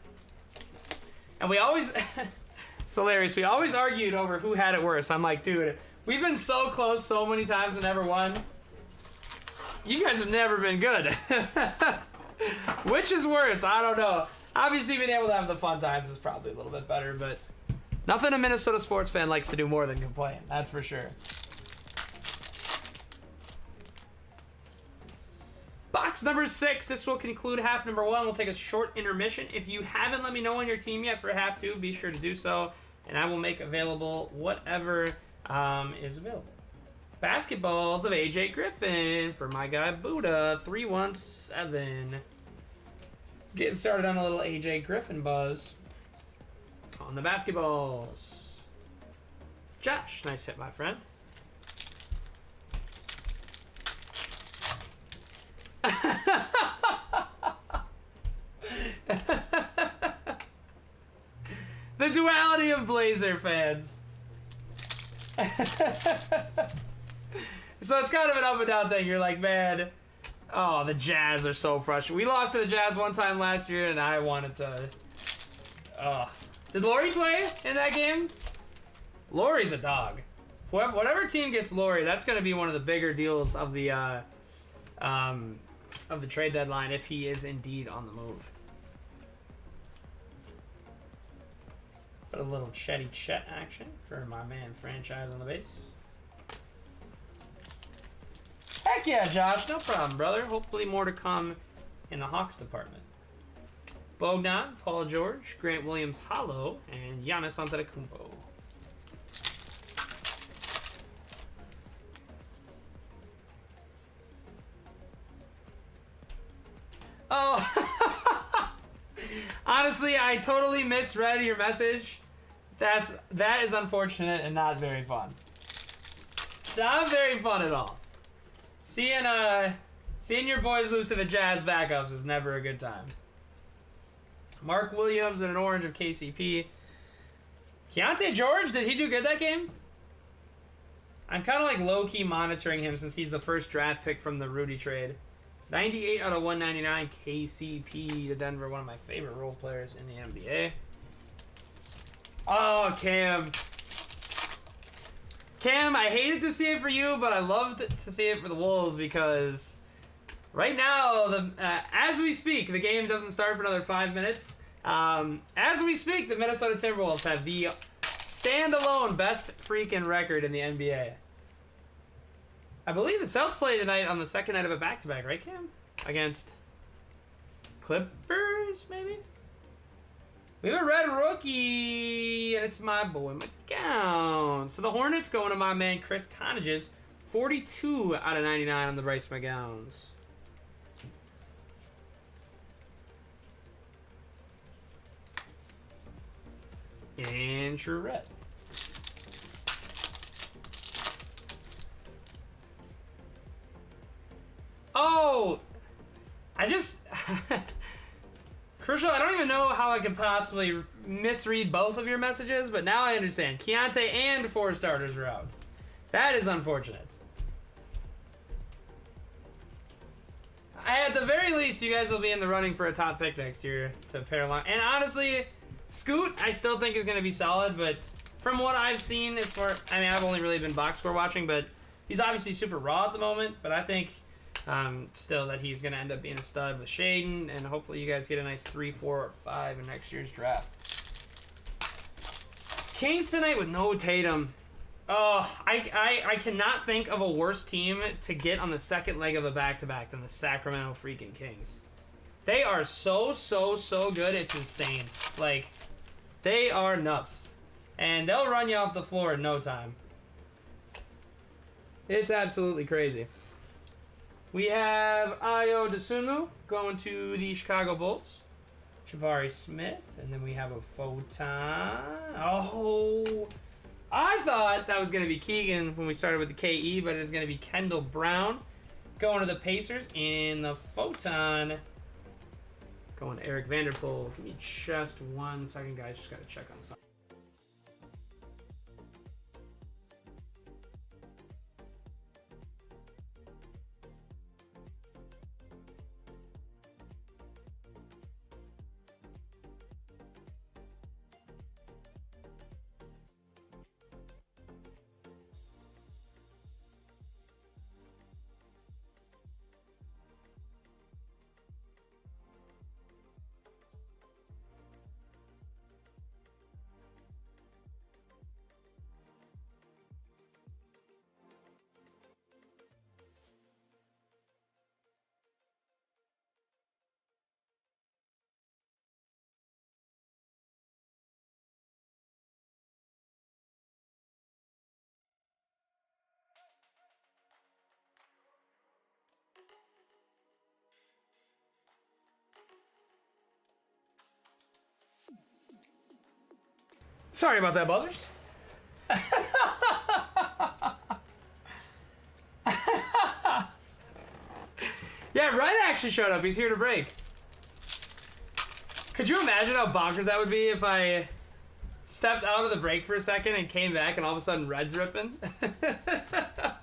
And we always, it's hilarious, we always argued over who had it worse. I'm like, dude, we've been so close so many times and never won. You guys have never been good. Which is worse? I don't know. Obviously, being able to have the fun times is probably a little bit better, but nothing a Minnesota sports fan likes to do more than complain. That's for sure. Box number 6. This will conclude half number 1. We'll take a short intermission. If you haven't let me know on your team yet for half 2, be sure to do so, and I will make available whatever is available. Basketballs of AJ Griffin for my guy Buddha 317. Getting started on a little AJ Griffin buzz on the basketballs. Josh, nice hit, my friend. The duality of Blazer fans. So it's kind of an up and down thing. You're like, man, oh, the Jazz are so frustrating. We lost to the Jazz one time last year, and I wanted to... Did Laurie play in that game? Laurie's a dog. Whatever team gets Laurie, that's going to be one of the bigger deals of the trade deadline if he is indeed on the move. Put a little Chetty Chet action for my man Franchise on the base. Heck yeah, Josh. No problem, brother. Hopefully more to come in the Hawks department. Bogdan, Paul George, Grant Williams Hollow, and Giannis Antetokounmpo. Oh, honestly, I totally misread your message. That is unfortunate and not very fun. Not very fun at all. Seeing your boys lose to the Jazz backups is never a good time. Mark Williams and an orange of KCP. Keontae George, did he do good that game? I'm kind of like low-key monitoring him since he's the first draft pick from the Rudy trade. 98 out of 199 KCP to Denver, one of my favorite role players in the NBA. Oh, Cam. Cam, I hated to see it for you, but I loved to see it for the Wolves because right now, as we speak, the game doesn't start for another 5 minutes. As we speak, the Minnesota Timberwolves have the standalone best freaking record in the NBA. I believe the Celtics play tonight on the second night of a back-to-back, right, Cam? Against Clippers, maybe? We have a red rookie, and it's my boy McGowan. So the Hornets going to my man Chris Conages, 42 out of 99 on the Bryce McGowans. And true red. Oh, I just... Crucial, I don't even know how I could possibly misread both of your messages, but now I understand. Keontae and 4 starters are out. That is unfortunate. At the very least, you guys will be in the running for a top pick next year to pair along. And honestly, Scoot, I still think is going to be solid, but from what I've seen, as far... I mean, I've only really been box score watching, but he's obviously super raw at the moment, but I think... still that he's going to end up being a stud with Shaden, and hopefully you guys get a nice 3, 4, or 5 in next year's draft. Kings tonight with no Tatum. Oh, I cannot think of a worse team to get on the second leg of a back-to-back than the Sacramento freaking Kings. They are so good, it's insane. Like, they are nuts. And they'll run you off the floor in no time. It's absolutely crazy. We have Ayo Dosunmu going to the Chicago Bulls. Jabari Smith. And then we have a Photon. Oh, I thought that was going to be Keegan when we started with the KE, but it's going to be Kendall Brown going to the Pacers. In the Photon, going to Eric Vanderpool. Give me just 1 second, guys. Just got to check on something. Sorry about that, buzzers. Yeah, Red actually showed up. He's here to break. Could you imagine how bonkers that would be if I stepped out of the break for a second and came back and all of a sudden Red's ripping? That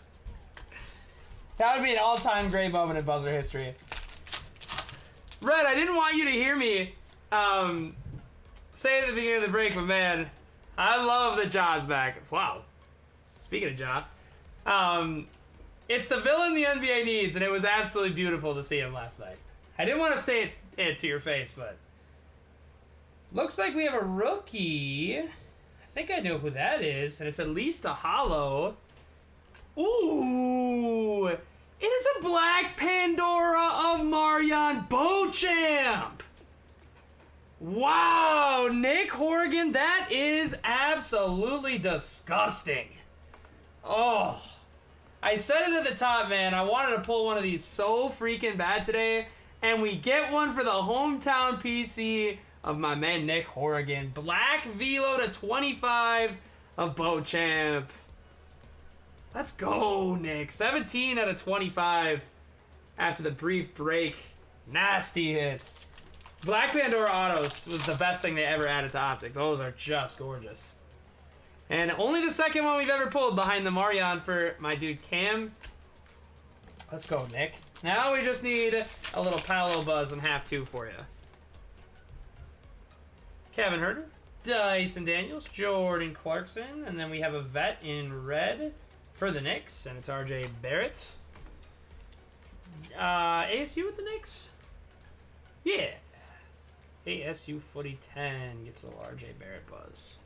would be an all-time great moment in buzzer history. Red, I didn't want you to hear me say it at the beginning of the break, but man, I love that Ja's back. Wow. Speaking of Ja, it's the villain the NBA needs, and it was absolutely beautiful to see him last night. I didn't want to say it to your face, but looks like we have a rookie think I know who that is, and it's at least a holo. Ooh! It is a Black Pandora of Marion Beauchamp! Wow, Nick Horrigan, that is absolutely disgusting. Oh, I said it at the top, man. I wanted to pull one of these so freaking bad today, and we get one for the hometown PC of my man Nick Horrigan. Black Velo to 25 of Beauchamp. Let's go, Nick. 17 out of 25 after the brief break. Nasty hit. Black Pandora Autos was the best thing they ever added to Optic. Those are just gorgeous. And only the second one we've ever pulled behind the Marion for my dude Cam. Let's go, Nick. Now we just need a little Paolo Buzz in half 2 for you. Kevin Herter, Dyson Daniels, Jordan Clarkson, and then we have a vet in red for the Knicks, and it's RJ Barrett. ASU with the Knicks? Yeah. ASU Footy 10 gets a little RJ Barrett buzz.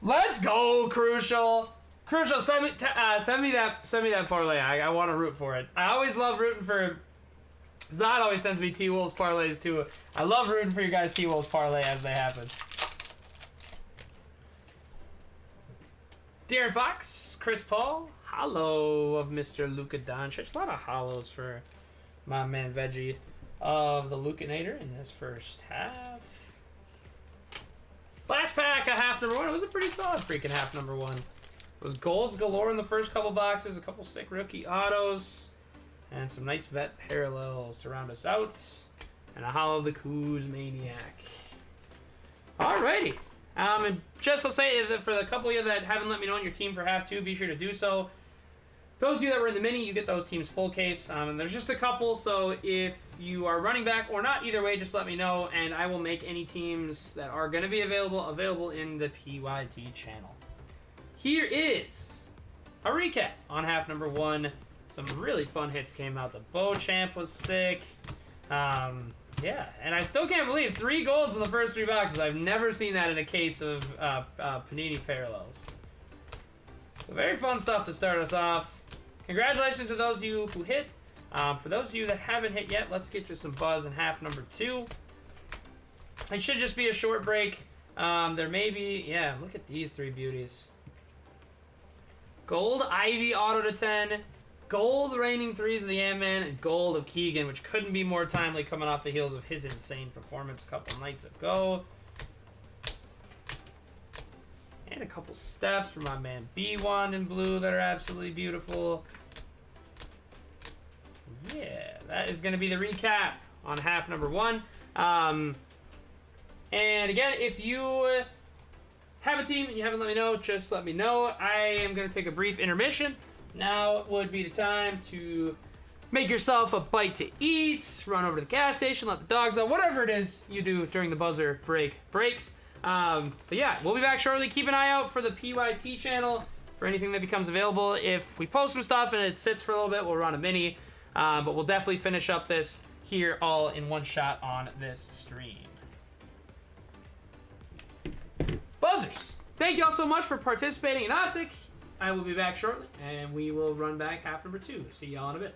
Let's go, Crucial. Crucial, send me that parlay. I want to root for it. I always love rooting for. Zod always sends me T-Wolves parlays too. I love rooting for your guys' T-Wolves parlay as they happen. De'Aaron Fox, Chris Paul, hollow of Mr. Luka Doncic. A lot of hollows for my man Veggie of the Lukinator in this first half. Last pack of half number 1. It was a pretty solid freaking half number 1. It was golds galore in the first couple boxes, a couple sick rookie autos, and some nice vet parallels to round us out, and a hollow of the Kuz Maniac. Alrighty. And just I'll say that for the couple of you that haven't let me know on your team for half 2, be sure to do so. Those of you that were in the mini, you get those teams full case. And there's just a couple, so if you are running back or not, either way, just let me know, and I will make any teams that are going to be available in the PYT channel. Here is a recap on half number 1. Some really fun hits came out. The Beauchamp was sick. Yeah, and I still can't believe 3 golds in the first 3 boxes. I've never seen that in a case of Panini parallels. So very fun stuff to start us off. Congratulations to those of you who hit. For those of you that haven't hit yet, let's get you some buzz in half number 2. It should just be a short break. There may be, yeah, look at these 3 beauties. Gold Ivy auto to 10. Gold reigning 3s of the Ant-Man, and gold of Keegan, which couldn't be more timely coming off the heels of his insane performance a couple nights ago. And a couple Stephs for my man B1 in blue that are absolutely beautiful. Yeah, that is going to be the recap on half number 1. And again, if you have a team and you haven't let me know, just let me know. I am going to take a brief intermission. Now would be the time to make yourself a bite to eat, run over to the gas station, let the dogs out, whatever it is you do during the buzzer breaks. But yeah, we'll be back shortly. Keep an eye out for the PYT channel for anything that becomes available. If we post some stuff and it sits for a little bit, we'll run a mini. But we'll definitely finish up this here all in one shot on this stream. Buzzers, thank you all so much for participating in Optic. I will be back shortly, and we will run back half number 2. See y'all in a bit.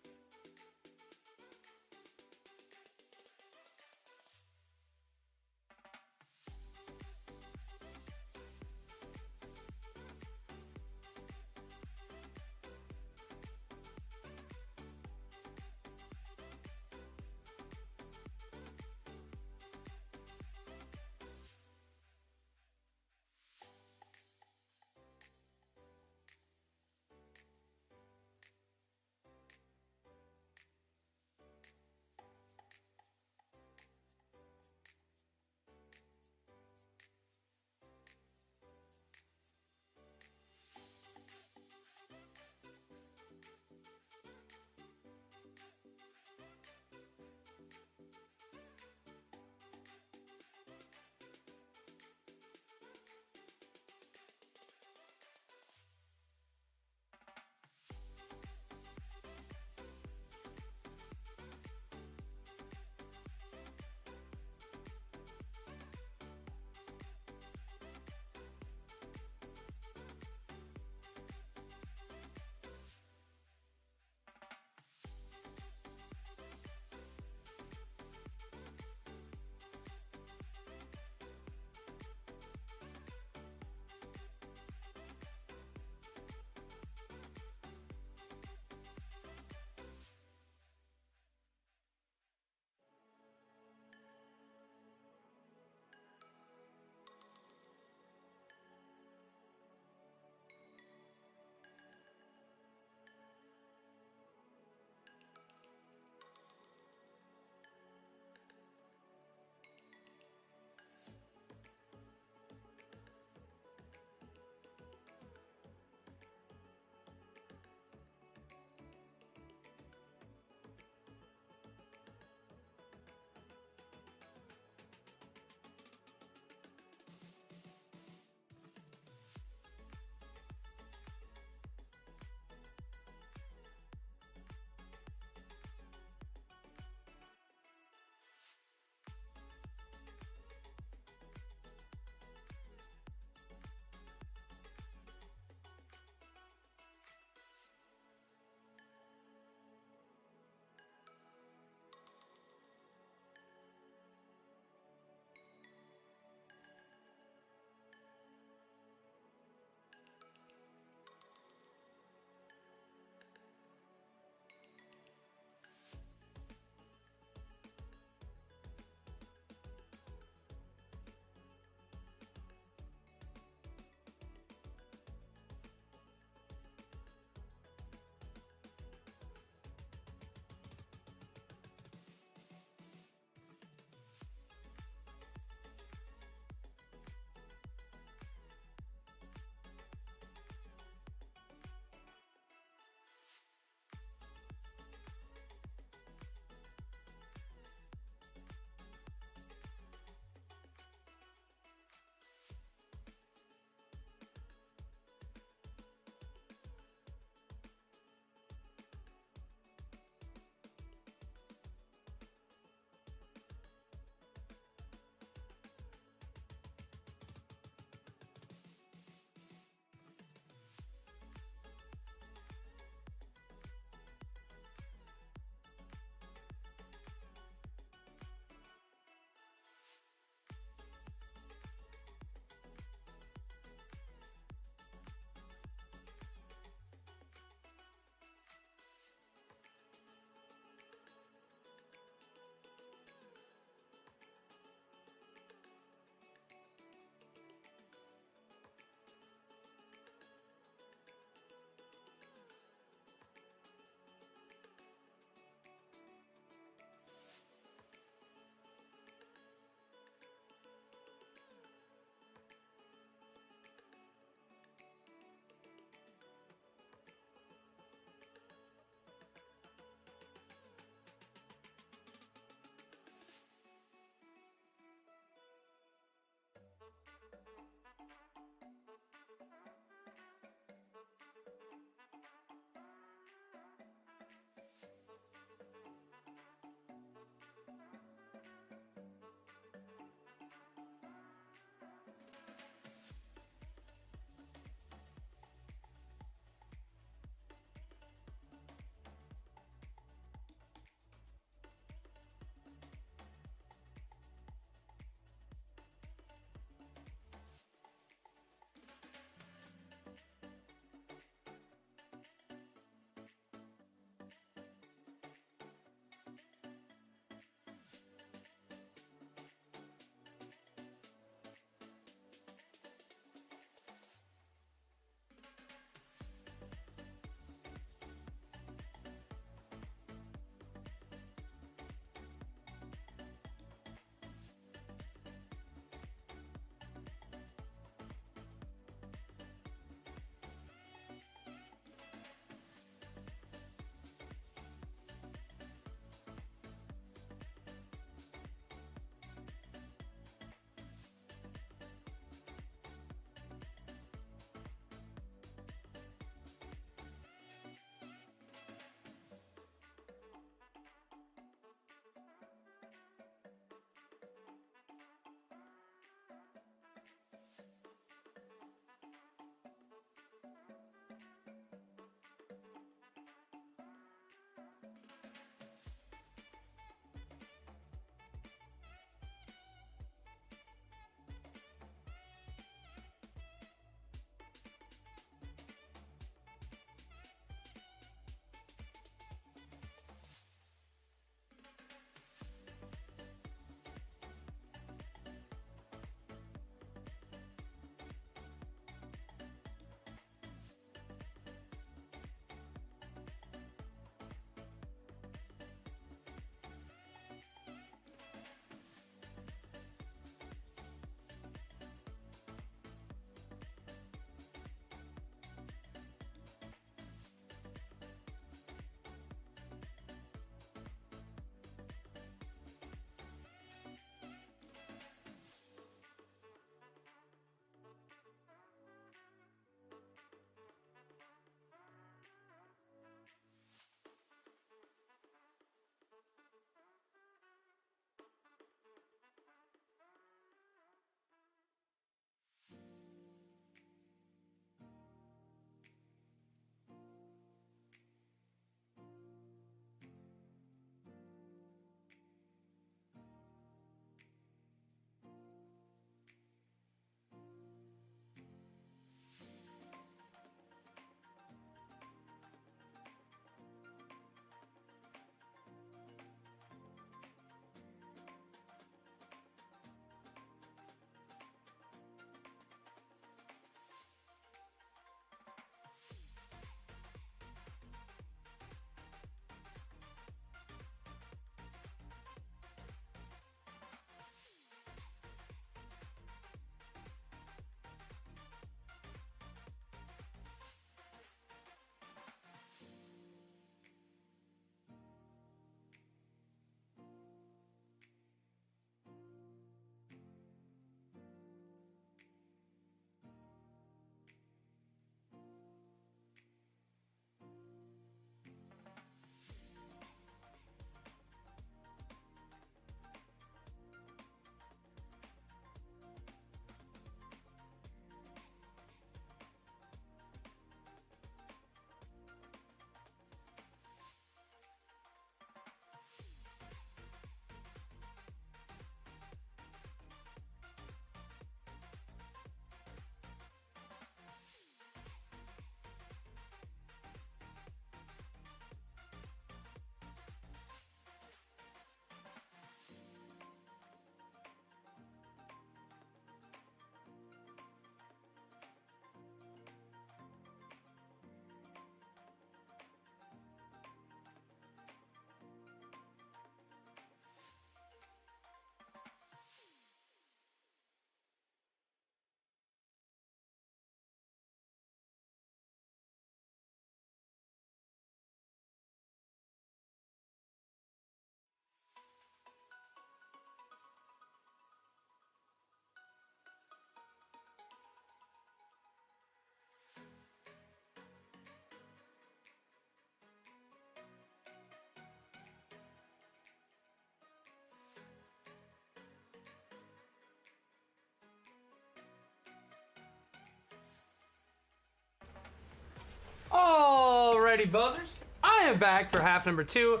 Alrighty, buzzers. I am back for half number 2.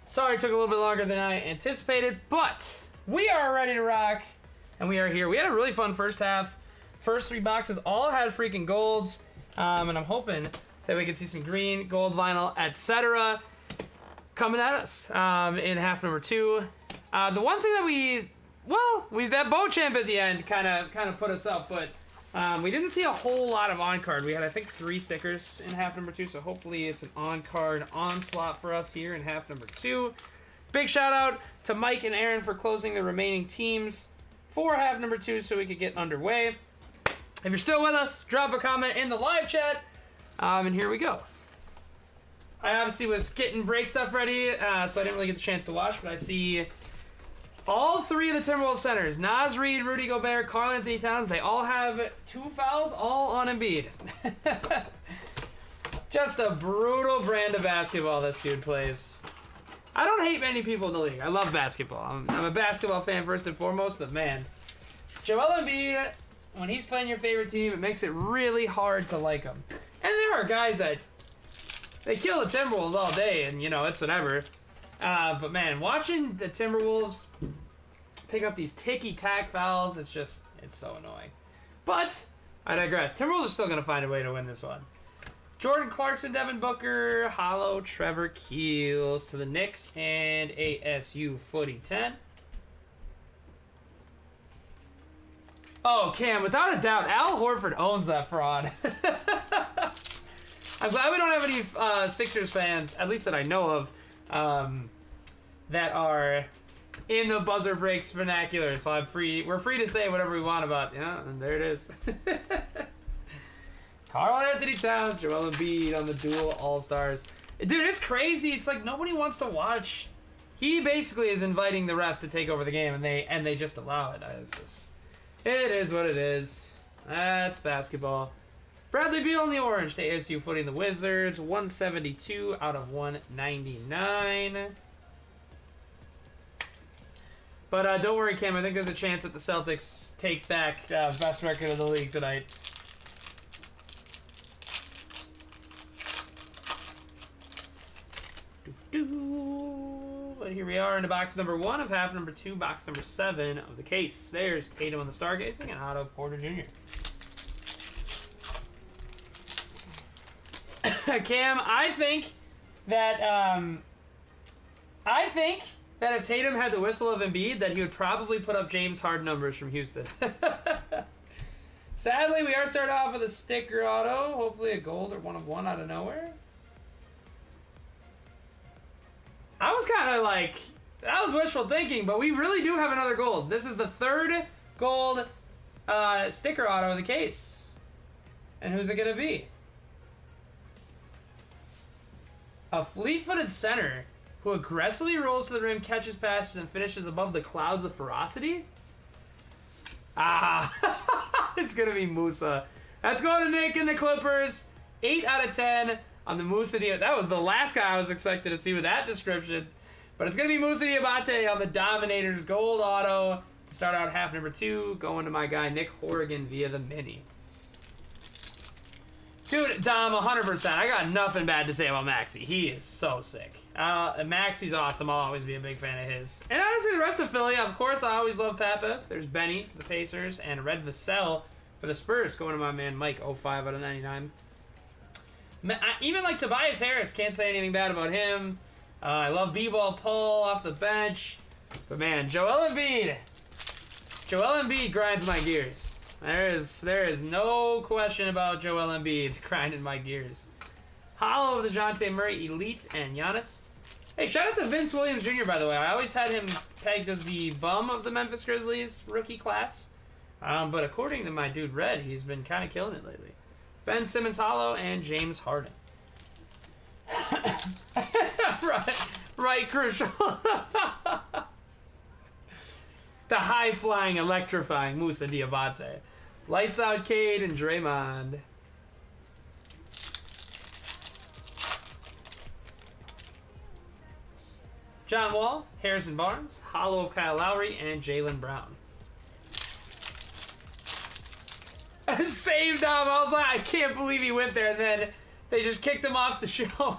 Sorry it took a little bit longer than I anticipated, but we are ready to rock, and we are here. We had a really fun first half. First 3 boxes all had freaking golds, and I'm hoping that we can see some green, gold vinyl, etc. coming at us in half number 2. The one thing that that bow champ at the end kind of put us up, but we didn't see a whole lot of on-card. We had, I think, 3 stickers in half number 2, so hopefully it's an on-card onslaught for us here in half number 2. Big shout-out to Mike and Aaron for closing the remaining teams for half number 2 so we could get underway. If you're still with us, drop a comment in the live chat, and here we go. I obviously was getting break stuff ready, so I didn't really get the chance to watch, but I see all 3 of the Timberwolves centers, Naz Reid, Rudy Gobert, Karl-Anthony Towns, they all have 2 fouls, all on Embiid. Just a brutal brand of basketball this dude plays. I don't hate many people in the league. I love basketball. I'm a basketball fan first and foremost, but man, Joel Embiid, when he's playing your favorite team, it makes it really hard to like him. And there are guys that, they kill the Timberwolves all day, and you know, it's whatever. But man, watching the Timberwolves pick up these ticky-tack fouls, it's so annoying. But I digress. Timberwolves are still going to find a way to win this one. Jordan Clarkson, Devin Booker, Hollow, Trevor Keels to the Knicks, and ASU Footy 10. Oh, Cam, without a doubt, Al Horford owns that fraud. I'm glad we don't have any Sixers fans, at least that I know of, that are in the buzzer breaks vernacular, so we're free to say whatever we want about, and there it is. Karl-Anthony Towns, Joel Embiid on the dual All-Stars. Dude, it's crazy. It's like nobody wants to watch. He basically is inviting the refs to take over the game, and they just allow it. It is what it is. That's basketball. Bradley Beal in the orange to ASU Footing the Wizards. 172 out of 199. But don't worry, Cam. I think there's a chance that the Celtics take back best record of the league tonight. But here we are into box number 1 of half number 2, box number 7 of the case. There's Tatum on the Stargazing and Otto Porter Jr. Cam, I think that if Tatum had the whistle of Embiid, that he would probably put up James Harden numbers from Houston. Sadly, we are starting off with a sticker auto. Hopefully a gold or 1 of 1 out of nowhere. I was kind of like, that was wishful thinking, but we really do have another gold. This is the 3rd gold sticker auto of the case. And who's it going to be? A fleet-footed center who aggressively rolls to the rim, catches passes, and finishes above the clouds with ferocity? It's going to be Musa. That's going to Nick and the Clippers. 8 out of 10 on the Musa Diabate. That was the last guy I was expected to see with that description. But it's going to be Musa Diabate on the Dominators gold auto. Start out half number 2, going to my guy Nick Horrigan via the mini. Dude, Dom, 100%. I got nothing bad to say about Maxey. He is so sick. Maxey's awesome. I'll always be a big fan of his. And honestly, the rest of Philly, of course, I always love Papev. There's Benny for the Pacers, and Red Vassell for the Spurs, going to my man Mike, 05 out of 99. I even like Tobias Harris. Can't say anything bad about him. I love B-Ball Paul off the bench. But man, Joel Embiid grinds my gears. There is no question about Joel Embiid grinding my gears. Hollow of the DeJounte Murray, Elite, and Giannis. Hey, shout out to Vince Williams Jr., by the way. I always had him pegged as the bum of the Memphis Grizzlies rookie class. But according to my dude Red, he's been kind of killing it lately. Ben Simmons Hollow and James Harden. right, crucial. The high-flying, electrifying Musa Diabate. Lights out Cade and Draymond. John Wall, Harrison Barnes, Hollow of Kyle Lowry, and Jaylen Brown. Save Dom. I was like, I can't believe he went there. And then They just kicked him off the show.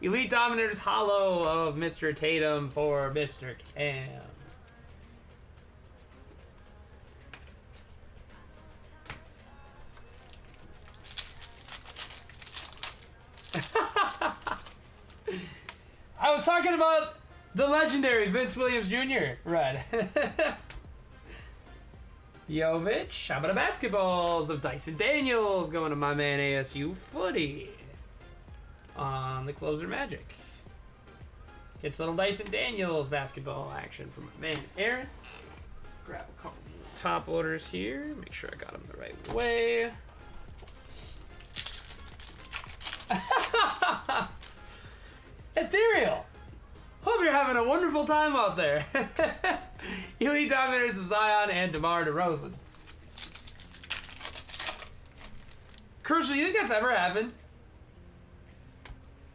Elite Dominators Hollow of Mr. Tatum for Mr. Cam. I was talking about the legendary Vince Williams Jr. Red. Jovic. How about the basketballs of Dyson Daniels going to my man ASU Footy on the closer Magic. Gets little Dyson Daniels basketball action from my man Aaron. Grab a couple top orders here. Make sure I got them the right way. Ethereal. Hope you're having a wonderful time out there. Elite Dominators of Zion and DeMar DeRozan. Crucial, you think that's ever happened?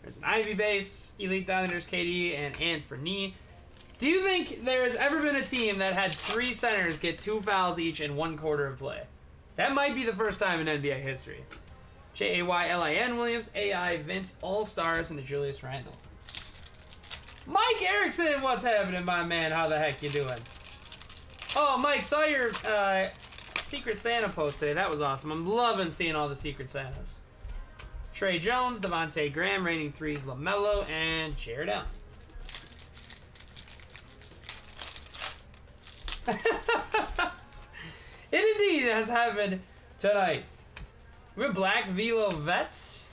There's an Ivy base, Elite Dominators KD, and Ant for knee. Do you think there's ever been a team that had 3 centers get 2 fouls each in 1 quarter of play? That might be the first time in NBA history. Jaylin Williams, AI Vince, All-Stars, and the Julius Randle. Mike Erickson, what's happening, my man? How the heck you doing? Oh, Mike, saw your Secret Santa post today. That was awesome. I'm loving seeing all the Secret Santas. Trey Jones, Devontae Graham, reigning 3s, LaMelo, and Jared Allen. It indeed has happened tonight. We have Black Velo Vets,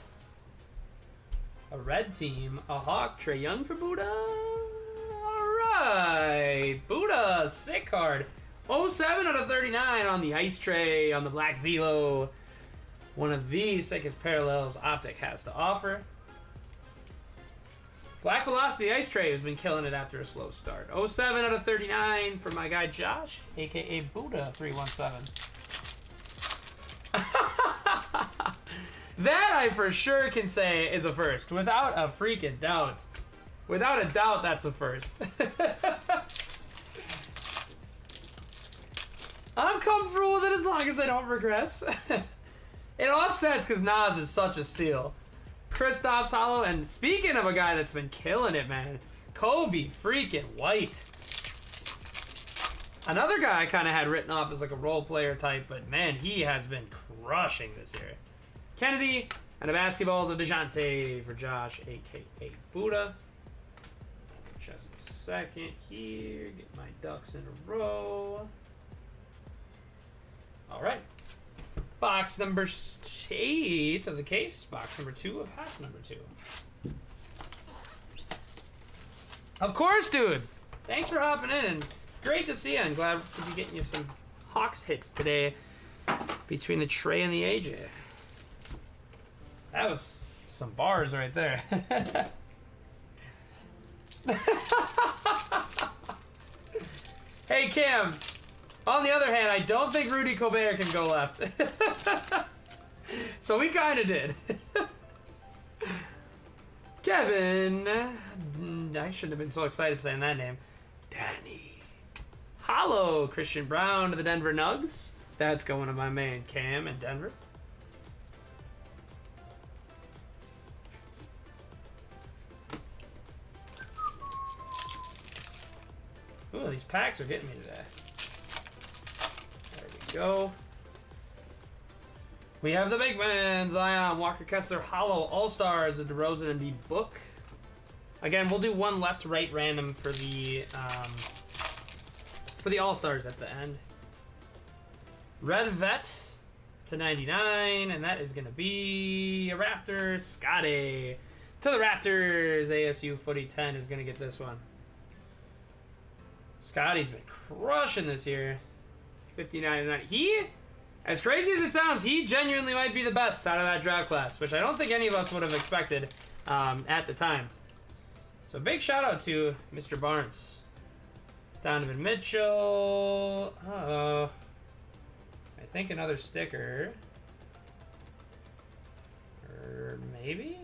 a red team, a Hawk, Trey Young for Buddha. Alright, Buddha, sick card. 07 out of 39 on the ice tray on the Black Velo. One of the sickest parallels Optic has to offer. Black Velocity ice tray has been killing it after a slow start. 07 out of 39 for my guy Josh, aka Buddha 317. That I for sure can say is a first, without a freaking doubt. Without a doubt, that's a first. I'm comfortable with it as long as I don't regress. It offsets because Nas is such a steal. Kristaps Hollow, and speaking of a guy that's been killing it, man, Kobe freaking White. Another guy I kind of had written off as like a role player type, but man, he has been crushing this year. Kennedy, and the basketballs of DeJounte for Josh, a.k.a. Buddha. Just a second here. Get my ducks in a row. All right. Box number 8 of the case. Box number 2 of half number 2. Of course, dude. Thanks for hopping in, and great to see you. I'm glad to be getting you some Hawks hits today between the Trey and the AJ. That was some bars right there. Hey, Cam. On the other hand, I don't think Rudy Gobert can go left. So we kind of did. Kevin. I shouldn't have been so excited saying that name. Danny. Hollow. Christian Brown to the Denver Nugs. That's going to my man Cam in Denver. Ooh, these packs are getting me today. There we go. We have the big man, Zion, Walker Kessler, Hollow, All-Stars, of DeRozan and the Book. Again, we'll do one left-right random for the All-Stars at the end. Red Vet to 99, and that is going to be a Raptor, Scotty. To the Raptors, ASU Footy 10 is going to get this one. Scotty's been crushing this year. 59-90. He, as crazy as it sounds, he genuinely might be the best out of that draft class, which I don't think any of us would have expected at the time. So big shout out to Mr. Barnes. Donovan Mitchell. Uh-oh. I think another sticker. Or maybe?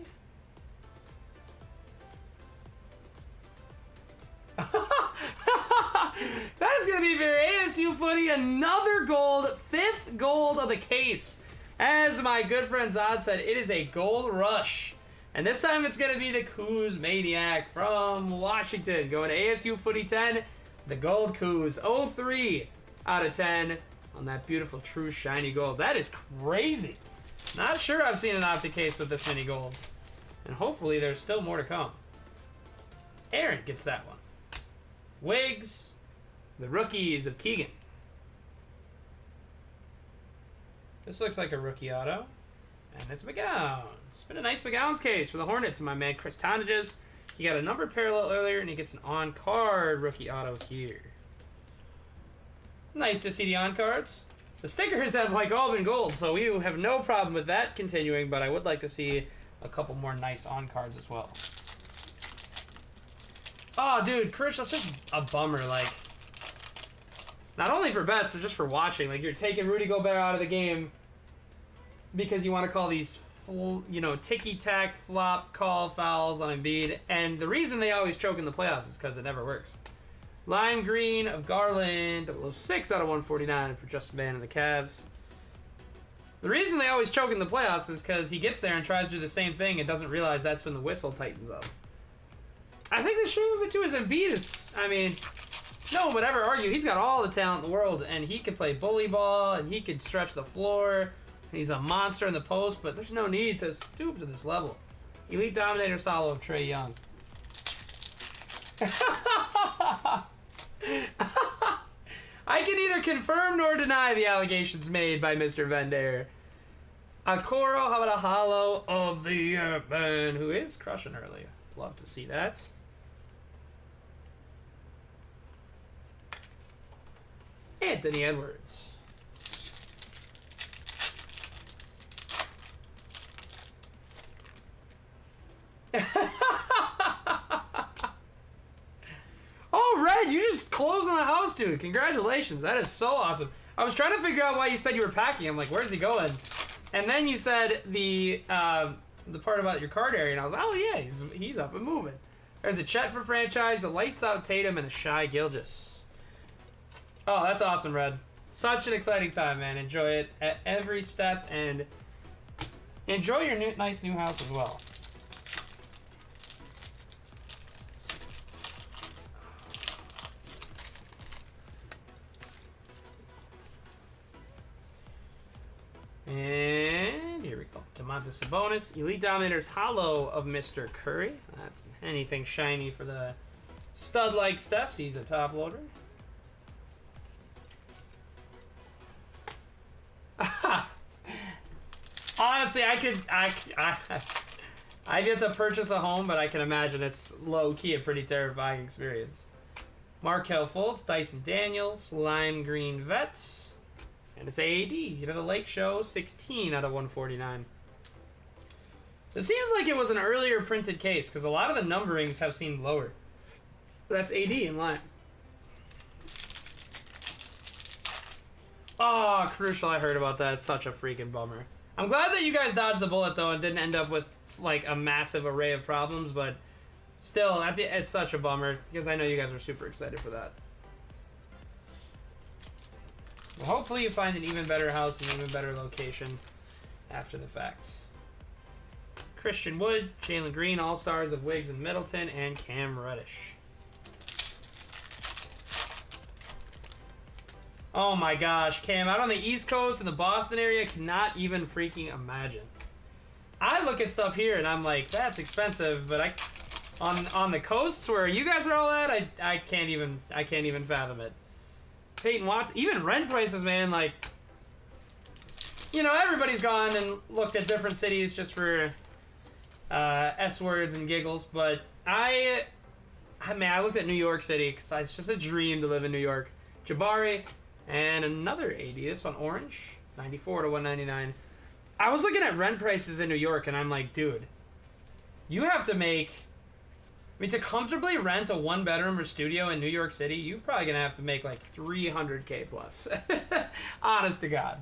That is going to be very ASU Footy. Another gold. 5th gold of the case. As my good friend Zod said, it is a gold rush. And this time it's going to be the Coos Maniac from Washington. Going to ASU Footy 10, the Gold Coos. 03 out of 10 on that beautiful true shiny gold. That is crazy. Not sure I've seen an Optic case with this many golds. And hopefully there's still more to come. Aaron gets that one. Wiggs, the rookies of Keegan. This looks like a rookie auto. And it's McGowan. It's been a nice McGowan's case for the Hornets. My man Chris Tonages. He got a numbered parallel earlier, and he gets an on-card rookie auto here. Nice to see the on-cards. The stickers have like all been gold, so we have no problem with that continuing, but I would like to see a couple more nice on-cards as well. Oh, dude, Chris, that's just a bummer. Like, not only for bets, but just for watching. Like, you're taking Rudy Gobert out of the game because you want to call these, you know, ticky-tack flop call fouls on Embiid. And the reason they always choke in the playoffs is because it never works. Lime green of Garland, 006 out of 149 for Justin Mann and the Cavs. The reason they always choke in the playoffs is because he gets there and tries to do the same thing and doesn't realize that's when the whistle tightens up. I think the shame of it too is Embiid is, I mean, no one would ever argue. He's got all the talent in the world, and he can play bully ball, and he can stretch the floor. He's a monster in the post, but there's no need to stoop to this level. Elite Dominator solo of Trae Young. I can neither confirm nor deny the allegations made by Mr. Vendare. Okoro, how about a hollow of the man who is crushing early? Love to see that. Anthony Edwards. Oh, Red, you just closed on the house, dude. Congratulations. That is so awesome. I was trying to figure out why you said you were packing. I'm like, where's he going? And then you said the part about your card area, and I was like, oh, yeah, he's up and moving. There's a Chet for franchise, a Lights Out Tatum, and a Shai Gilgeous. Oh, that's awesome, Red. Such an exciting time, man. Enjoy it at every step, and enjoy your nice new house as well. And here we go. Domantas Sabonis, Elite Dominator's hollow of Mr. Curry. Not anything shiny for the stud-like Steph. He's a top loader. Honestly, I'd get to purchase a home, but I can imagine it's low-key a pretty terrifying experience. Markelle Fultz, Dyson Daniels, Lime Green Vet, and it's AAD. You know, the Lake Show, 16 out of 149. It seems like it was an earlier printed case, because a lot of the numberings have seemed lower. That's AD in line. Oh, crucial. I heard about that. It's such a freaking bummer. I'm glad that you guys dodged the bullet, though, and didn't end up with, like, a massive array of problems, but still, it's such a bummer, because I know you guys are super excited for that. Well, hopefully you find an even better house and even better location after the fact. Christian Wood, Jalen Green, All-Stars of Wiggs and Middleton, and Cam Reddish. Oh my gosh, Cam, out on the East Coast in the Boston area, cannot even freaking imagine. I look at stuff here and I'm like, that's expensive, but on the coasts where you guys are all at, I can't even fathom it. Peyton Watson, even rent prices, man, like, you know, everybody's gone and looked at different cities just for S words and giggles, but I looked at New York City because it's just a dream to live in New York. Jabari. And another AD, this one orange, 94 to 199. I was looking at rent prices in New York, and I'm like, dude, you have to make, I mean, to comfortably rent a one-bedroom or studio in New York City, you're probably going to have to make like $300K plus. Honest to God.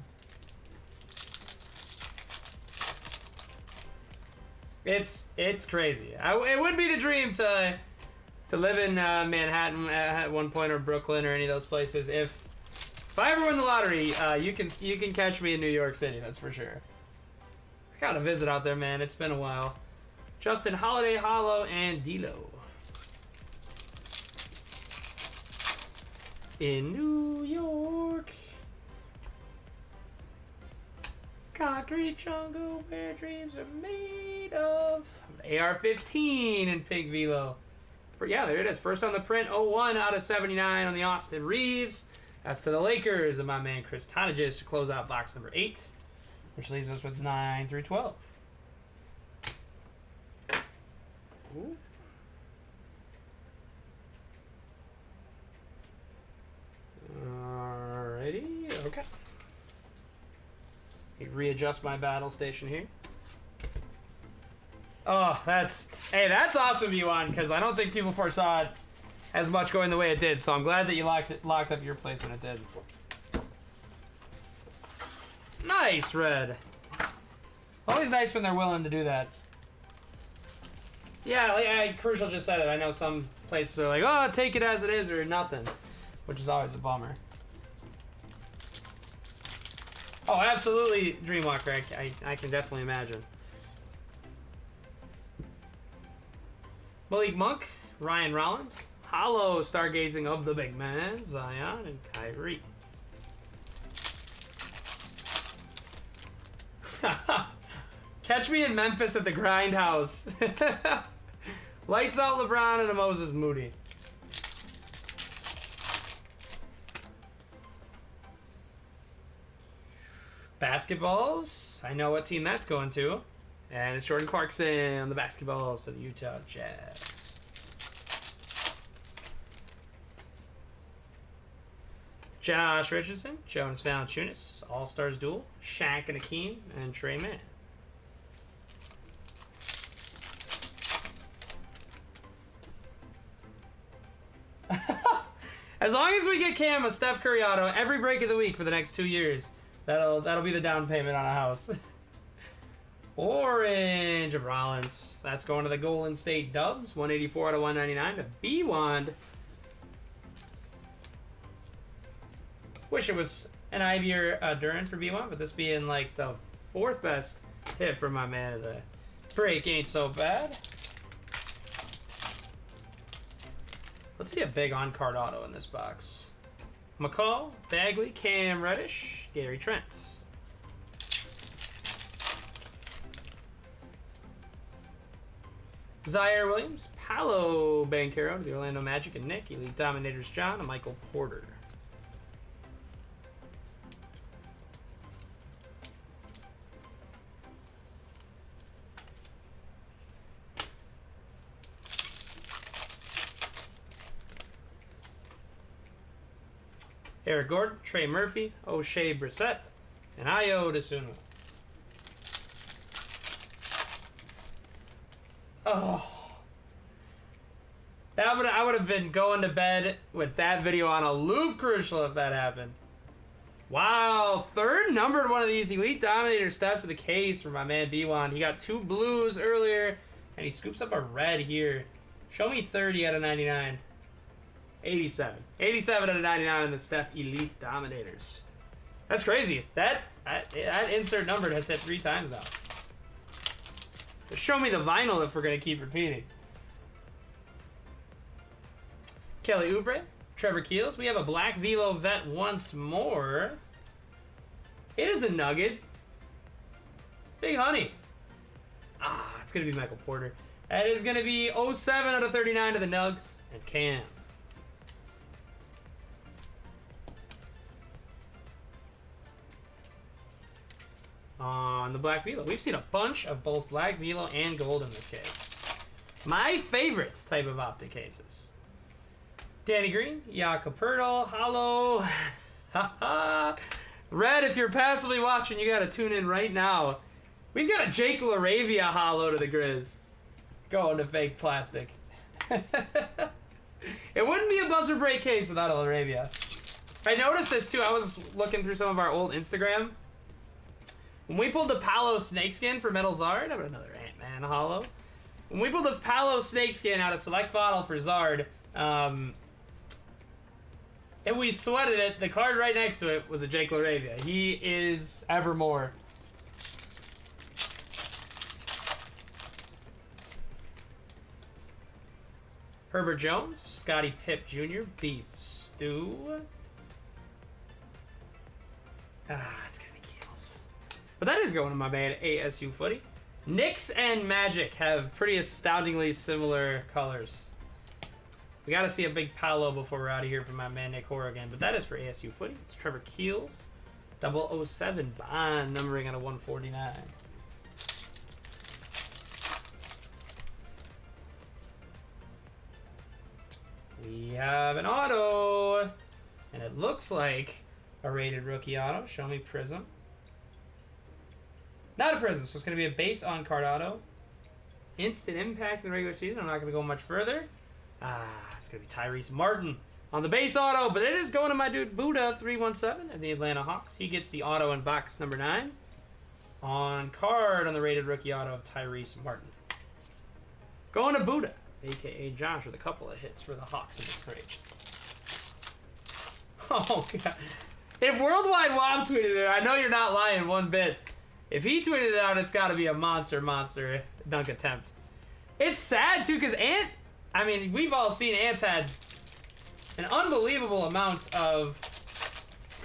It's crazy. It would be the dream to live in Manhattan at one point, or Brooklyn, or any of those places, if If I ever win the lottery, you can catch me in New York City. That's for sure. I gotta visit out there, man. It's been a while. Justin Holiday, Hollow, and D'Lo. In New York. Concrete jungle where dreams are made of. AR-15 and Pig Velo. Yeah, there it is. First on the print, 01 out of 79 on the Austin Reeves. That's to the Lakers and my man Chris Tonages to close out box number 8, which leaves us with 9 through 12. Ooh. Alrighty, okay. Readjust my battle station here. Oh, that's awesome, Yuan, because I don't think people foresaw it as much going the way it did, so I'm glad that you locked up your place when it did. Nice, Red. Always nice when they're willing to do that. Yeah, like Crucial just said it. I know some places are like, oh, take it as it is or nothing, which is always a bummer. Oh, absolutely, Dreamwalker. I can definitely imagine. Malik Monk, Ryan Rollins, Hollow Stargazing of the Big Man, Zion, and Kyrie. Catch me in Memphis at the Grindhouse. Lights out LeBron and a Moses Moody. Basketballs. I know what team that's going to. And it's Jordan Clarkson on the basketballs to the Utah Jazz. Josh Richardson, Jonas Valanciunas, All-Stars duel, Shaq and Akeem, and Trey Mann. As long as we get Cam a Steph Curry auto every break of the week for the next 2 years, that'll be the down payment on a house. Orange of Rollins. That's going to the Golden State Dubs. 184 out of 199 to B-Wand. Wish it was an Ivy or Duran for B-Wand, but this being like the 4th best hit for my man of the break ain't so bad. Let's see a big on-card auto in this box. McCall, Bagley, Cam Reddish, Gary Trent. Zaire Williams, Paolo Banchero to the Orlando Magic and Nick, Elite Dominators John, and Michael Porter. Eric Gordon, Trey Murphy, O'Shea Brissett, and Ayo DeSumo. Oh. I would have been going to bed with that video on a loop, Crucial, if that happened. Wow, 3rd numbered one of these Elite Dominator steps of the case for my man B1. He got 2 blues earlier, and he scoops up a red here. Show me 30 out of 99. 87. 87 out of 99 in the Steph Elite Dominators. That's crazy. That insert numbered has hit 3 times now. Just show me the vinyl if we're going to keep repeating. Kelly Oubre, Trevor Keels. We have a black Velo vet once more. It is a nugget. Big Honey. It's going to be Michael Porter. That is going to be 07 out of 39 to the Nugs and Cam. On the black Velo. We've seen a bunch of both black Velo and gold in this case. My favorite type of Optic cases. Danny Green, Jakob Pertl, Hollow. Red, if you're passively watching, you gotta tune in right now. We've got a Jake LaRavia Hollow to the Grizz. Going to fake plastic. It wouldn't be a buzzer break case without a LaRavia. I noticed this too. I was looking through some of our old Instagram. When we pulled the Paolo Snakeskin for Metal Zard, I have another Ant-Man Hollow. When we pulled the Paolo Snakeskin out of Select Bottle for Zard, And we sweated it. The card right next to it was a Jake LaRavia. He is evermore. Herbert Jones, Scottie Pipp Jr., Beef Stew. It's gonna be Keels. But that is going to my man ASU Footy. Knicks and Magic have pretty astoundingly similar colors. We got to see a big Paolo before we're out of here for my man Nick Horrigan. But that is for ASU Footy. It's Trevor Keels. 007 Bond numbering out of 149. We have an auto. And it looks like a rated rookie auto. Show me Prism. Not a Prism, so it's going to be a base on card auto. Instant impact in the regular season. I'm not going to go much further. It's going to be Tyrese Martin on the base auto, but it is going to my dude Buddha 317 of the Atlanta Hawks. He gets the auto in box number 9 on card on the rated rookie auto of Tyrese Martin. Going to Buddha, a.k.a. Josh, with a couple of hits for the Hawks in this crate. Oh, God. If Worldwide Wob tweeted it, I know you're not lying one bit. If he tweeted it out, it's got to be a monster dunk attempt. It's sad, too, because Ant... I mean, we've all seen Ant's had an unbelievable amount of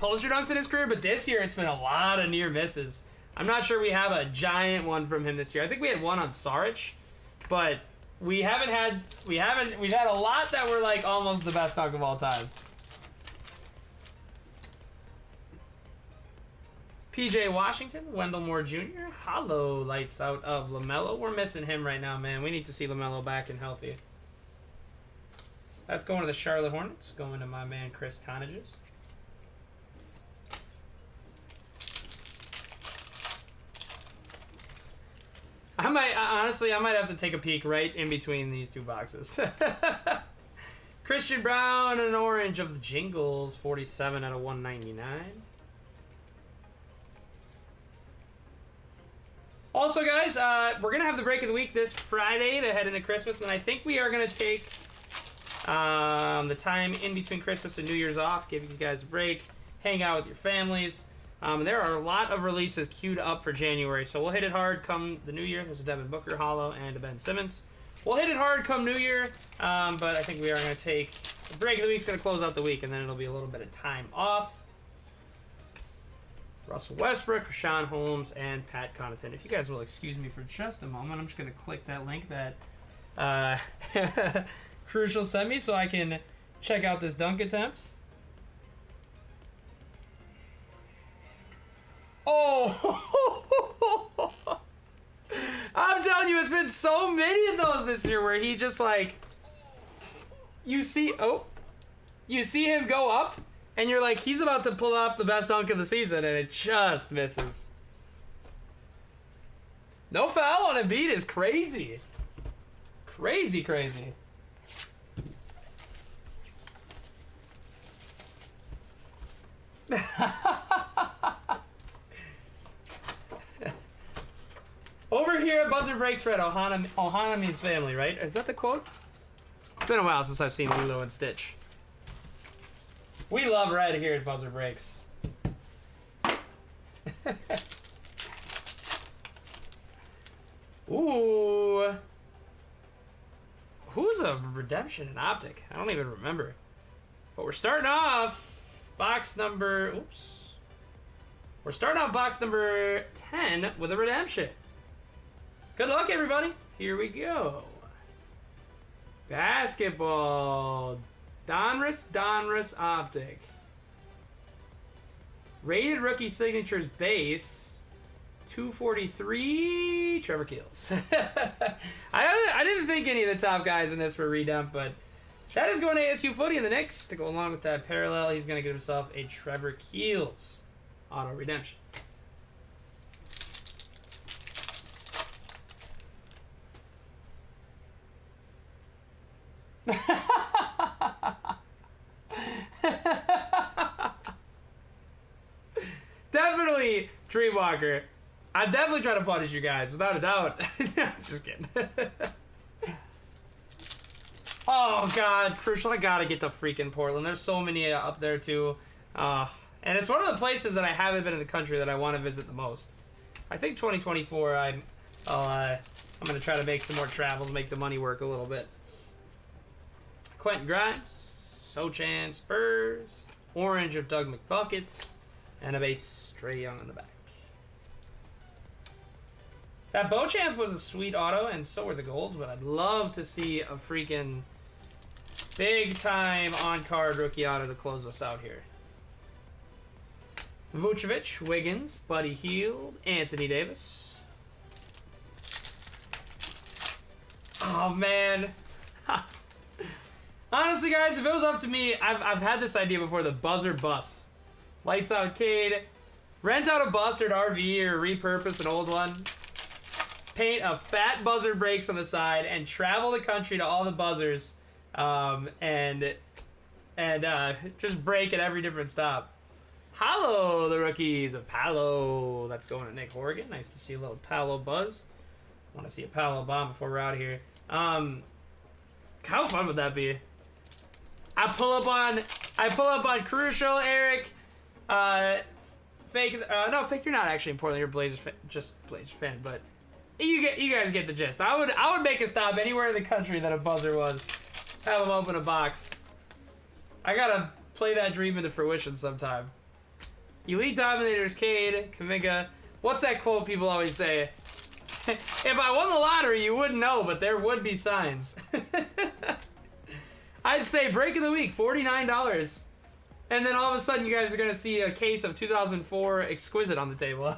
poster dunks in his career, but this year it's been a lot of near misses. I'm not sure we have a giant one from him this year. I think we had one on Saric, but we've had a lot that were like almost the best dunk of all time. PJ Washington, Wendell Moore Jr., hollow lights out of LaMelo. We're missing him right now, man. We need to see LaMelo back and healthy. That's going to the Charlotte Hornets. Going to my man Chris Tonages. Honestly, I might have to take a peek right in between these two boxes. Christian Brown, an orange of the Jingles, 47 out of 199. Also, guys, we're going to have the break of the week this Friday to head into Christmas, and I think we are going to take the time in between Christmas and New Year's off, give you guys a break, hang out with your families. There are a lot of releases queued up for January, so we'll hit it hard come the New Year. There's a Devin Booker hollow and a Ben Simmons. We'll hit it hard come New Year, but I think we are going to take the break of the week's going to close out the week, and then it'll be a little bit of time off. Russell Westbrook, Rashawn Holmes, and Pat Connaughton. If you guys will excuse me for just a moment, I'm just going to click that link that Crucial sent me so I can check out this dunk attempt. Oh! I'm telling you, it's been so many of those this year where he just like, you see him go up, and you're like, he's about to pull off the best dunk of the season, and it just misses. No foul on Embiid is crazy. Crazy, crazy. Over here at Buzzer Breaks Red, Ohana means family, right? Is that the quote? It's been a while since I've seen Lilo and Stitch. We love Red here at Buzzer Breaks. Ooh. Who's a redemption in Optic? I don't even remember. But we're starting off box number... Oops. We're starting off box number 10 with a redemption. Good luck, everybody. Here we go. Basketball. Donruss Optic. Rated rookie signatures base. 243. Trevor Keels. I didn't think any of the top guys in this were redump, but that is going to ASU Footy in the Knicks. To go along with that parallel, he's going to get himself a Trevor Keels auto redemption. Definitely Dreamwalker. I'm definitely trying to punish you guys, without a doubt. Just kidding. Oh, Oh, God. Crucial. I gotta get to freaking Portland. There's so many up there, too. And it's one of the places that I haven't been in the country that I want to visit the most. I think 2024, I'm going to try to make some more travels, make the money work a little bit. Quentin Grimes, Sochan Spurs, orange of Doug McBuckets, and a base Trae Young on the back. That Beauchamp was a sweet auto, and so were the golds, but I'd love to see a freaking big-time on-card rookie auto to close us out here. Vucevic, Wiggins, Buddy Hield, Anthony Davis. Oh, man. Honestly, guys, if it was up to me, I've had this idea before, the buzzer bus. Lights out Cade. Rent out a bus or an RV or repurpose an old one. Paint a fat buzzer breaks on the side and travel the country to all the buzzers and just break at every different stop. Hello, the rookies of Palo. That's going to Nick Horgan. Nice to see a little Palo buzz. Want to see a Palo bomb before we're out of here. How fun would that be? I pull up on Crucial, Eric. Fake. No, Fake. You're not actually in Portland. You're Blazers fan, just Blazers fan, but you guys get the gist. I would make a stop anywhere in the country that a buzzer was. Have them open a box. I gotta play that dream into fruition sometime. Elite Dominators, Cade, Kamiga. What's that quote people always say? If I won the lottery, you wouldn't know, but there would be signs. I'd say break of the week, $49. And then all of a sudden, you guys are going to see a case of 2004 Exquisite on the table.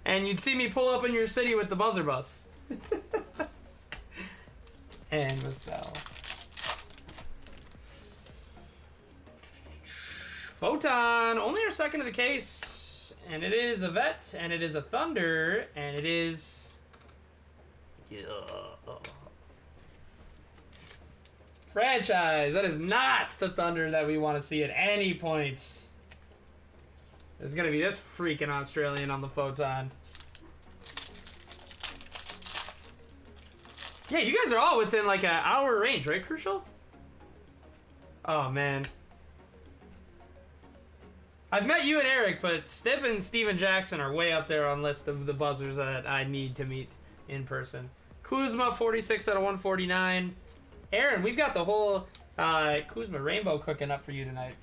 And you'd see me pull up in your city with the buzzer bus. And Marcel. Photon, only our second of the case. And it is a vet, and it is a Thunder, and it is... Yeah. Franchise. That is not the Thunder that we want to see at any point. There's going to be this freaking Australian on the Photon. Yeah, you guys are all within like an hour range, right, Crucial? Oh, man. I've met you and Eric, but Stip and Steven Jackson are way up there on list of the buzzers that I need to meet in person. Kuzma, 46 out of 149. Aaron, we've got the whole Kuzma rainbow cooking up for you tonight.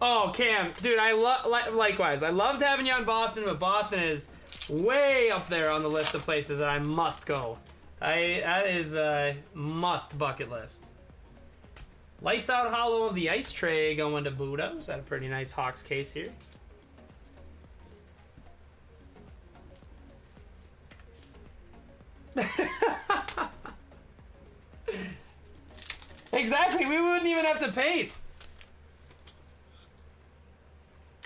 Oh, Cam, dude, likewise. I loved having you on Boston, but Boston is way up there on the list of places that I must go. That is a must bucket list. Lights out hollow of the ice tray going to Budo. Is that a pretty nice Hawks case here? Exactly, we wouldn't even have to paint.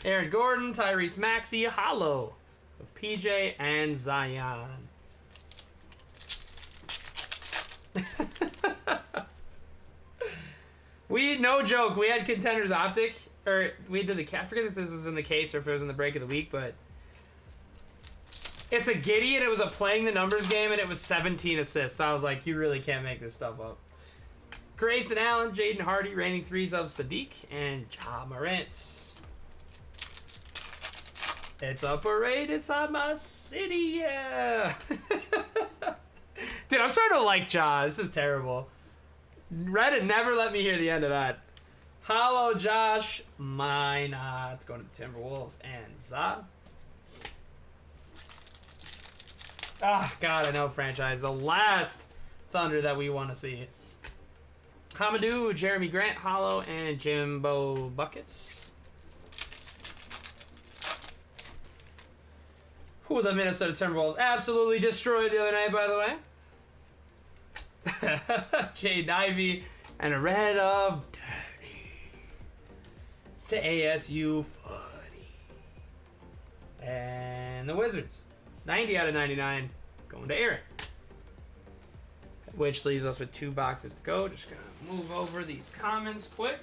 Aaron Gordon, Tyrese Maxey, hollow of PJ and Zion. No joke, we had Contenders Optic, or we did I forget if this was in the case or if it was in the break of the week, but it's a giddy and it was a playing the numbers game and it was 17 assists. I was like, you really can't make this stuff up. Grayson Allen, Jaden Hardy, reigning threes of Sadiq, and Ja Morant. It's a parade inside my city, yeah. Dude, I'm starting to like Ja. This is terrible. Reddit never let me hear the end of that. Hollow Josh Minot. It's going to the Timberwolves and Za. Ah, God, I know, franchise. The last Thunder that we want to see. Hamadou, Jeremy Grant, hollow, and Jimbo Buckets. Who the Minnesota Timberwolves absolutely destroyed the other night, by the way. Jaden Ivey and a red of dirty to ASU Fuddy. And the Wizards, 90 out of 99, going to Aaron. Which leaves us with 2 boxes to go. Just gonna move over these comments quick.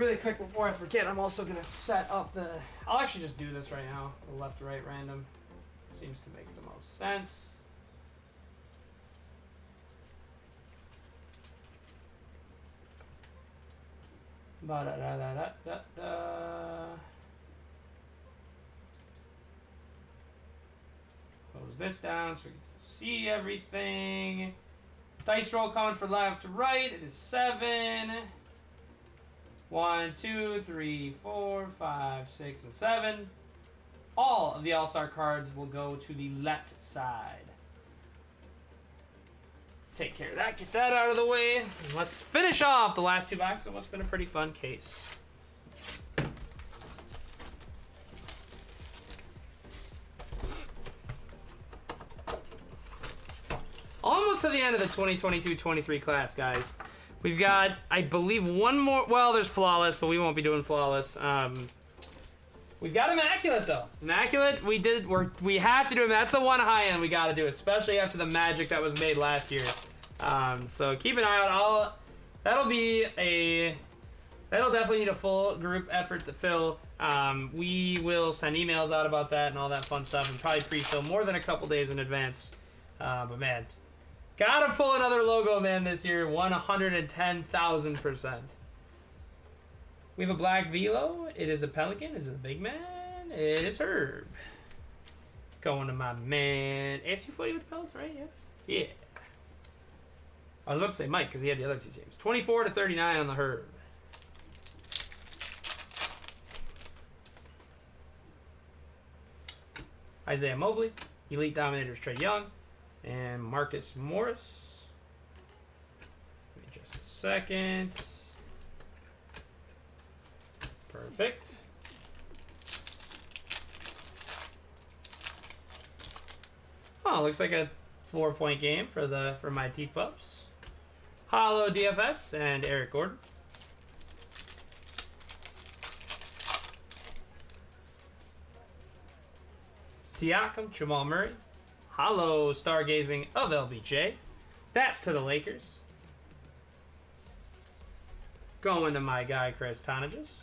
Really quick before I forget, I'm also gonna set up the. I'll actually just do this right now. The left to right random seems to make the most sense. Close this down so we can see everything. Dice roll coming for left to right. It is 7. 1, 2, 3, 4, 5, 6, and 7. All of the All-Star cards will go to the left side. Take care of that, get that out of the way. And let's finish off the last 2 boxes of what's been a pretty fun case. Almost to the end of the 2022-23 class, guys. We've got, I believe, one more. Well, there's Flawless, but we won't be doing Flawless. We've got Immaculate, though. Immaculate, we have to do it. That's the one high end we got to do, especially after the magic that was made last year. So keep an eye out. That'll definitely need a full group effort to fill. We will send emails out about that and all that fun stuff, and probably pre-fill more than a couple days in advance. But man, gotta pull another logo, man, this year. 110,000%. We have a black Velo. It is a Pelican. Is it a big man? It is Herb. Going to my man. ASU footy with the Pels, right? Yeah. Yeah. I was about to say Mike because he had the other 2 teams. 24/39 on the Herb. Isaiah Mobley. Elite Dominators Trae Young. And Marcus Morris. Give me just a second. Perfect. Oh, looks like a 4-point game for my T-Pups. Hollow DFS and Eric Gordon. Siakam, Jamal Murray. Hollow Stargazing of LBJ. That's to the Lakers. Going to my guy, Chris Tonages.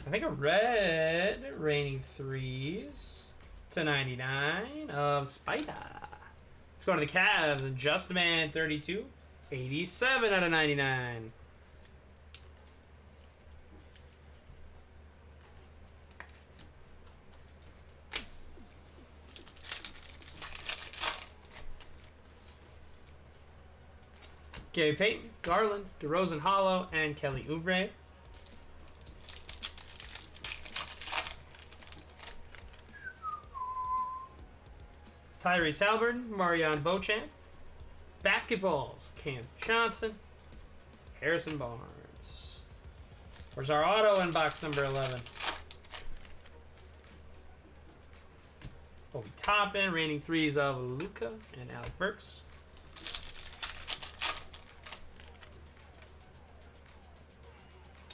I think a red Raining Threes to 99 of Spider. Let's go to the Cavs. Just Man 32. 87 out of 99. Gary Payton, Garland, DeRozan Hollow, and Kelly Oubre. Tyrese Halliburton, Marion Beauchamp. Basketballs, Cam Johnson, Harrison Barnes. Where's our auto in box number 11? Obi Toppin, Raining Threes of Luka and Alec Burks.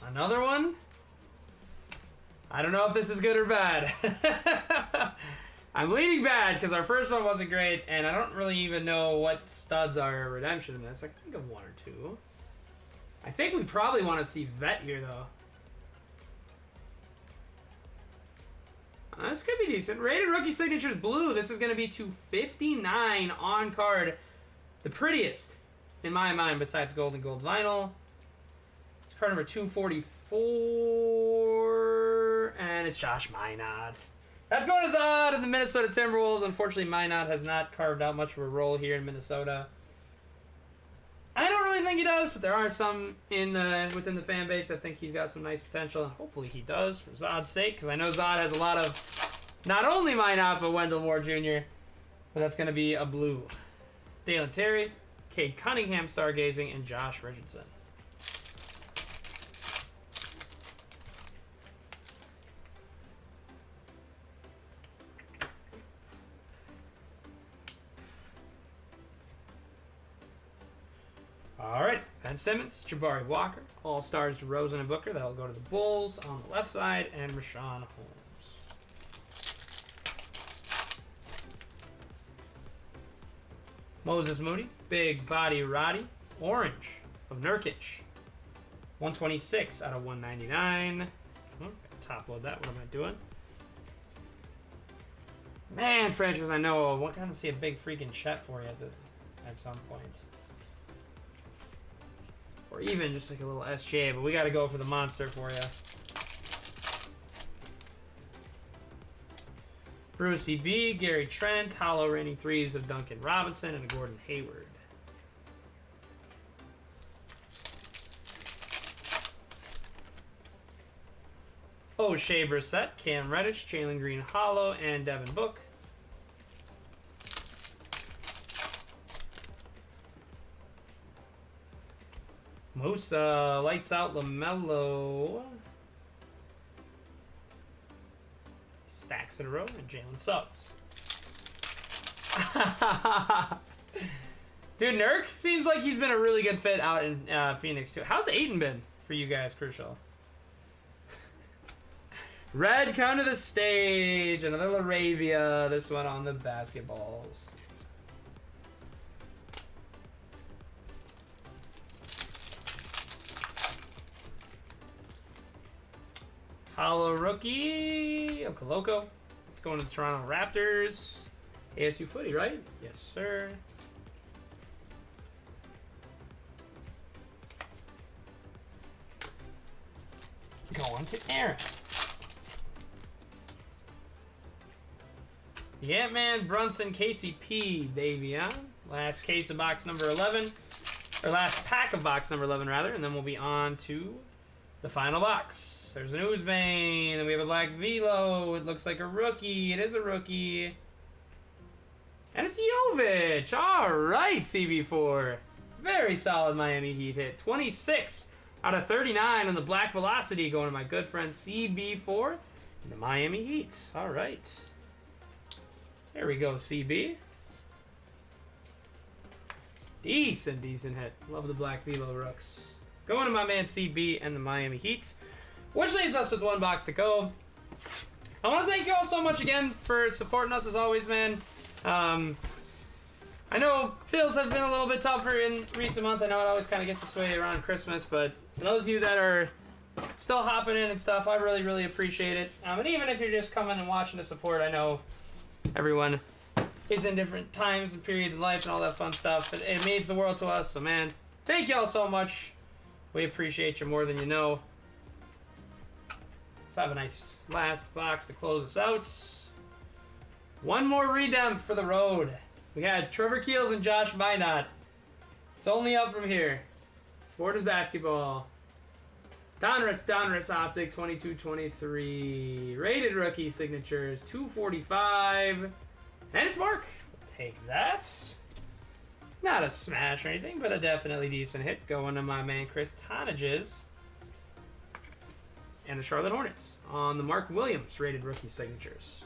Another one? I don't know if this is good or bad. I'm leaning bad because our first one wasn't great, and I don't really even know what studs are redemption in this. I can think of 1 or 2. I think we probably want to see Vet here, though. This could be decent. Rated Rookie Signatures Blue. This is going to be 259 on card. The prettiest, in my mind, besides Gold and Gold Vinyl. Card number 244, and it's Josh Minot. That's going to Zod and the Minnesota Timberwolves. Unfortunately, Minot has not carved out much of a role here in Minnesota. I don't really think he does, but there are some within the fan base that think he's got some nice potential, and hopefully he does for Zod's sake, because I know Zod has a lot of not only Minot, but Wendell Moore Jr., but that's going to be a blue. Dalen Terry, Cade Cunningham Stargazing, and Josh Richardson. All right, Ben Simmons, Jabari Walker, All-Stars DeRozan and Booker. That'll go to the Bulls on the left side, and Rashawn Holmes. Moses Moody. Big Body Roddy. Orange of Nurkic. 126 out of 199. Oh, top load that. What am I doing? Man, franchise, I know. I want to see a big freaking Chet for you at some point. Or even just like a little SJ, but we got to go for the monster for you. Brucey B, Gary Trent, hollow reigning threes of Duncan Robinson, and a Gordon Hayward. O'Shea Brissett, Cam Reddish, Jalen Green hollow, and Devin Book. Musa, lights out LaMelo. Stacks in a row, and Jalen Suggs. Dude, Nurk seems like he's been a really good fit out in Phoenix, too. How's Ayton been for you guys, Crucial? Red, come to the stage. Another Laravia. This one on the basketballs. Hollow rookie. Okoloko. It's going to the Toronto Raptors. ASU footy, right? Yes, sir. Going to Aaron. The Ant-Man, Brunson, KCP, baby, huh? Last case of box number 11. Or last pack of box number 11, rather. And then we'll be on to the final box. There's an Oozbane. Then we have a Black Velo. It looks like a rookie. It is a rookie. And it's Jovic. All right, CB4. Very solid Miami Heat hit. 26 out of 39 on the Black Velocity going to my good friend CB4 and the Miami Heat. All right. There we go, CB. Decent hit. Love the Black Velo Rooks. Going to my man CB and the Miami Heat. Which leaves us with one box to go. I want to thank you all so much again for supporting us as always, man. I know fills have been a little bit tougher in recent months. I know it always kind of gets this way around Christmas, but for those of you that are still hopping in and stuff, I really, really appreciate it. And even if you're just coming and watching to support, I know everyone is in different times and periods of life and all that fun stuff. It means the world to us, so man, thank y'all so much. We appreciate you more than you know. Let's have a nice last box to close us out. One more redemp for the road. We had Trevor Keels and Josh Minot. It's only up from here. Sport is basketball. Donruss Optic 22-23. Rated rookie signatures 245. And it's Mark. We'll take that. Not a smash or anything, but a definitely decent hit going to my man Chris Tonages. And the Charlotte Hornets on the Mark Williams rated rookie signatures.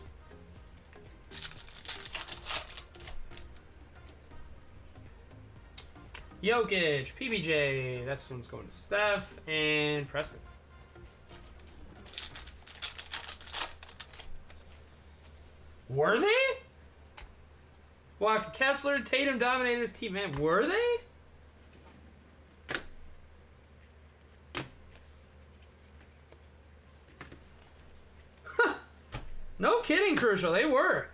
Jokic, PBJ, this one's going to Steph, and Preston. Were they? Walker Kessler, Tatum Dominators, team man, were they? Huh. No kidding, Crucial, they were.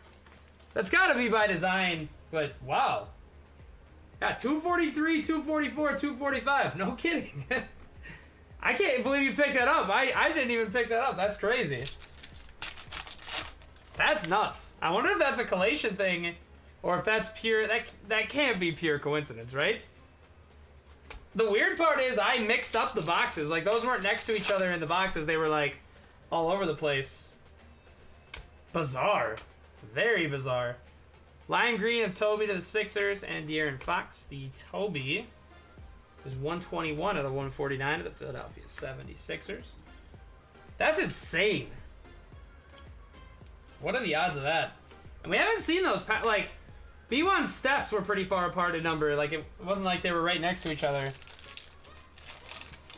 That's got to be by design, but wow. Yeah, 243, 244, 245. No kidding. I can't believe you picked that up. I didn't even pick that up. That's crazy. That's nuts. I wonder if that's a collation thing or if that's pure. That can't be pure coincidence, right? The weird part is I mixed up the boxes. Like, those weren't next to each other in the boxes. They were, like, all over the place. Bizarre. Very bizarre. Lime green of Toby to the Sixers and De'Aaron Fox. The Toby is 121 out of 149 of the Philadelphia 76ers. That's insane. What are the odds of that? And we haven't seen those. Like, B1 Stephs were pretty far apart in number. Like, it wasn't like they were right next to each other.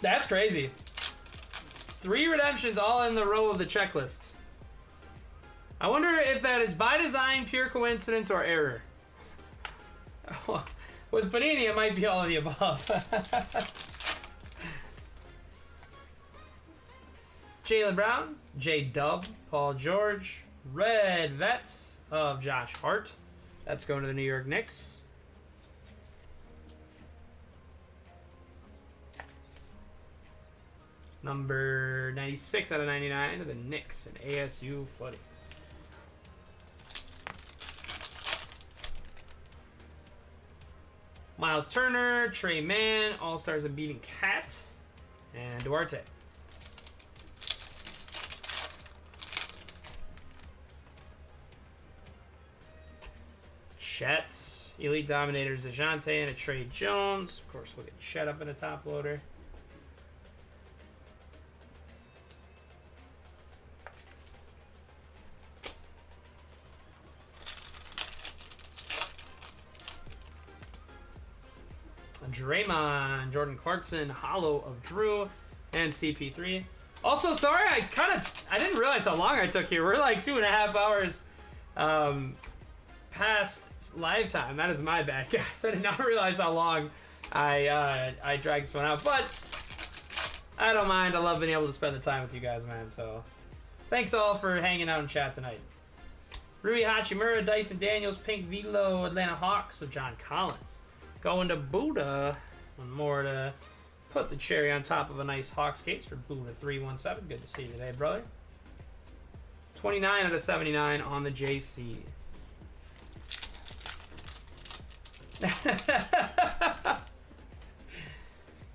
That's crazy. 3 redemptions all in the row of the checklist. I wonder if that is by design, pure coincidence, or error. With Panini, it might be all of the above. Jaylen Brown, J-Dub, Paul George, Red Vets of Josh Hart. That's going to the New York Knicks. Number 96 out of 99 of the Knicks and ASU footy. Miles Turner, Trey Mann, All-Stars of Beating Cat, and Duarte. Chet, Elite Dominators, DeJounte, and a Trey Jones. Of course, we'll get Chet up in a top loader. Draymond, Jordan Clarkson, Hollow of Drew, and CP3. Also, sorry, I didn't realize how long I took here. We're like 2.5 hours past live time. That is my bad, guys. I did not realize how long I dragged this one out, but I don't mind. I love being able to spend the time with you guys, man. So thanks all for hanging out in chat tonight. Rui Hachimura, Dyson Daniels, Pink Velo, Atlanta Hawks of John Collins. Going to Buddha. One more to put the cherry on top of a nice Hawks case for Buddha 317. Good to see you today, brother. 29 out of 79 on the JC.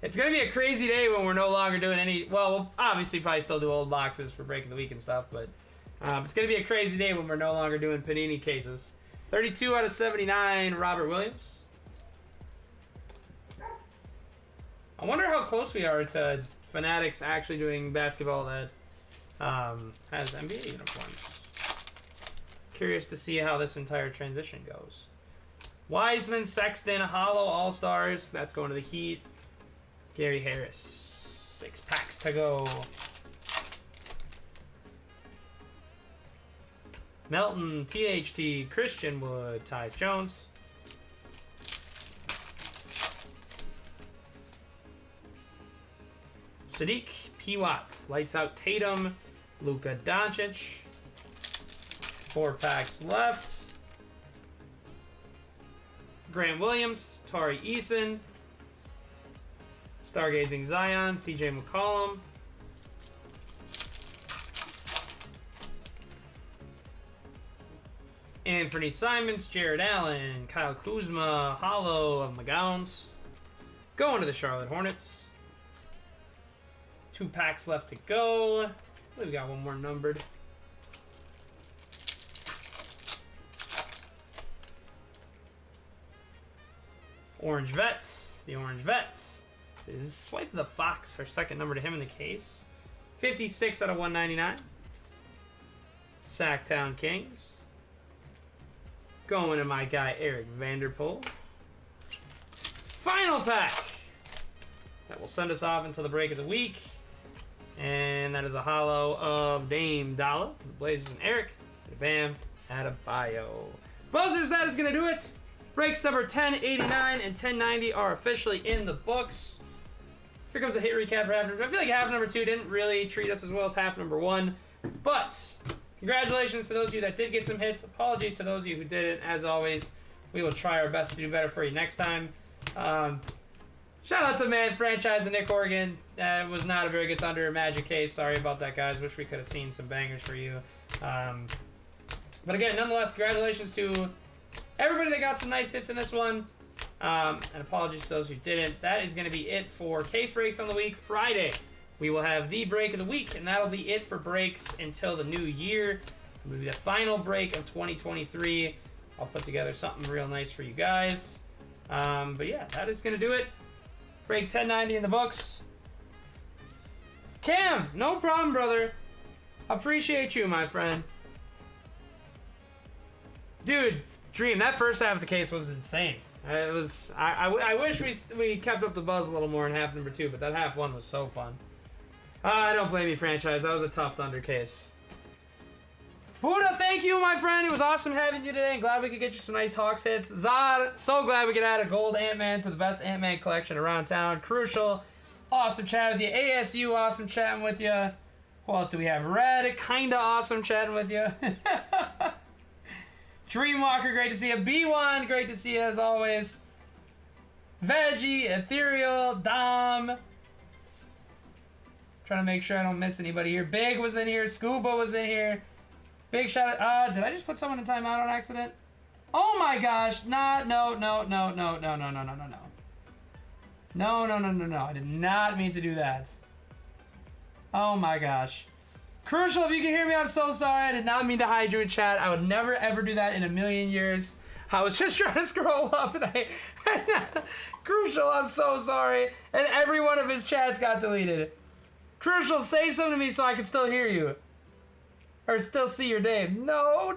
It's going to be a crazy day when we're no longer doing any... Well, we'll obviously probably still do old boxes for break of the week and stuff, but it's going to be a crazy day when we're no longer doing Panini cases. 32 out of 79, Robert Williams. I wonder how close we are to Fanatics actually doing basketball that has NBA uniforms. Curious to see how this entire transition goes. Wiseman, Sexton, Hollow, All-Stars. That's going to the Heat. Gary Harris. 6 packs to go. Melton, THT, Christian Wood, Tyus Jones. Sadiq, PYT, Lights Out Tatum, Luka Doncic. 4 packs left. Grant Williams, Tari Eason, Stargazing Zion, CJ McCollum. Anthony Simons, Jared Allen, Kyle Kuzma, Hollow of McGowns. Going to the Charlotte Hornets. 2 packs left to go. I believe we got one more numbered. Orange Vets. The Orange Vets is Swipe the Fox, our second number to him in the case. 56 out of 199. Sacktown Kings. Going to my guy Eric Vanderpool. Final pack. That will send us off until the break of the week. And that is a hollow of Dame Dollar to the Blazers and Eric. Bam, Adebayo. Buzzers, that is going to do it. Breaks number 1089 and 1090 are officially in the books. Here comes a hit recap for half number 2. I feel like half number 2 didn't really treat us as well as half number 1. But congratulations to those of you that did get some hits. Apologies to those of you who didn't. As always, we will try our best to do better for you next time. Shout out to Man Franchise and Nick Horgan. It was not a very good Thunder Magic case. Sorry about that, guys. Wish we could have seen some bangers for you. But again, nonetheless, congratulations to everybody that got some nice hits in this one. And apologies to those who didn't. That is going to be it for case breaks on the week. Friday, we will have the break of the week, and that'll be it for breaks until the new year. It'll be the final break of 2023. I'll put together something real nice for you guys. But yeah, that is going to do it. Break 1090 in the books. Cam, no problem, brother. Appreciate you, my friend. Dude, Dream, that first half of the case was insane. It was. I wish we kept up the buzz a little more in half number 2, but that half 1 was so fun. I don't blame you, Franchise. That was a tough Thunder case. Buddha, thank you, my friend. It was awesome having you today, and glad we could get you some nice Hawks hits. Zod, so glad we could add a gold Ant-Man to the best Ant-Man collection around town. Crucial, awesome chatting with you. ASU, awesome chatting with you. Who else do we have? Red, kinda awesome chatting with you. Dreamwalker, great to see you. B1, great to see you as always. Veggie, Ethereal, Dom. Trying to make sure I don't miss anybody here. Big was in here. Scuba was in here. Big shout out. Did I just put someone in timeout on accident? Oh my gosh. No. No. I did not mean to do that. Oh my gosh. Crucial, if you can hear me, I'm so sorry. I did not mean to hide you in chat. I would never ever do that in a million years. I was just trying to scroll up and Crucial, I'm so sorry. And every one of his chats got deleted. Crucial, say something to me so I can still hear you. Or still see your name. No.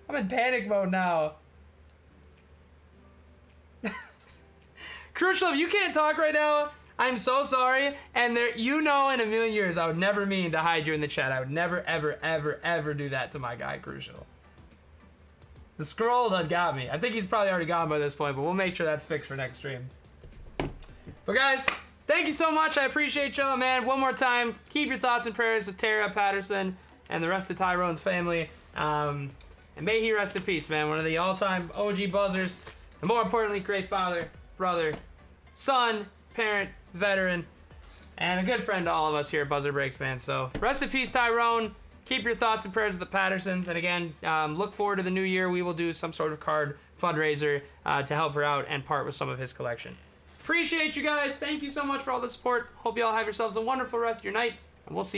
I'm in panic mode now. Crucial, if you can't talk right now, I'm so sorry. And in a million years, I would never mean to hide you in the chat. I would never, ever do that to my guy, Crucial. The scroll done got me. I think he's probably already gone by this point, but we'll make sure that's fixed for next stream. But guys, thank you so much. I appreciate y'all, man. One more time, keep your thoughts and prayers with Tara Patterson and the rest of Tyrone's family. And may he rest in peace, man. One of the all-time OG buzzers. And more importantly, great father, brother, son, parent, veteran, and a good friend to all of us here at Buzzer Breaks, man. So rest in peace, Tyrone. Keep your thoughts and prayers with the Pattersons. And again, look forward to the new year. We will do some sort of card fundraiser to help her out and part with some of his collection. Appreciate you guys. Thank you so much for all the support. Hope you all have yourselves a wonderful rest of your night. And we'll see you.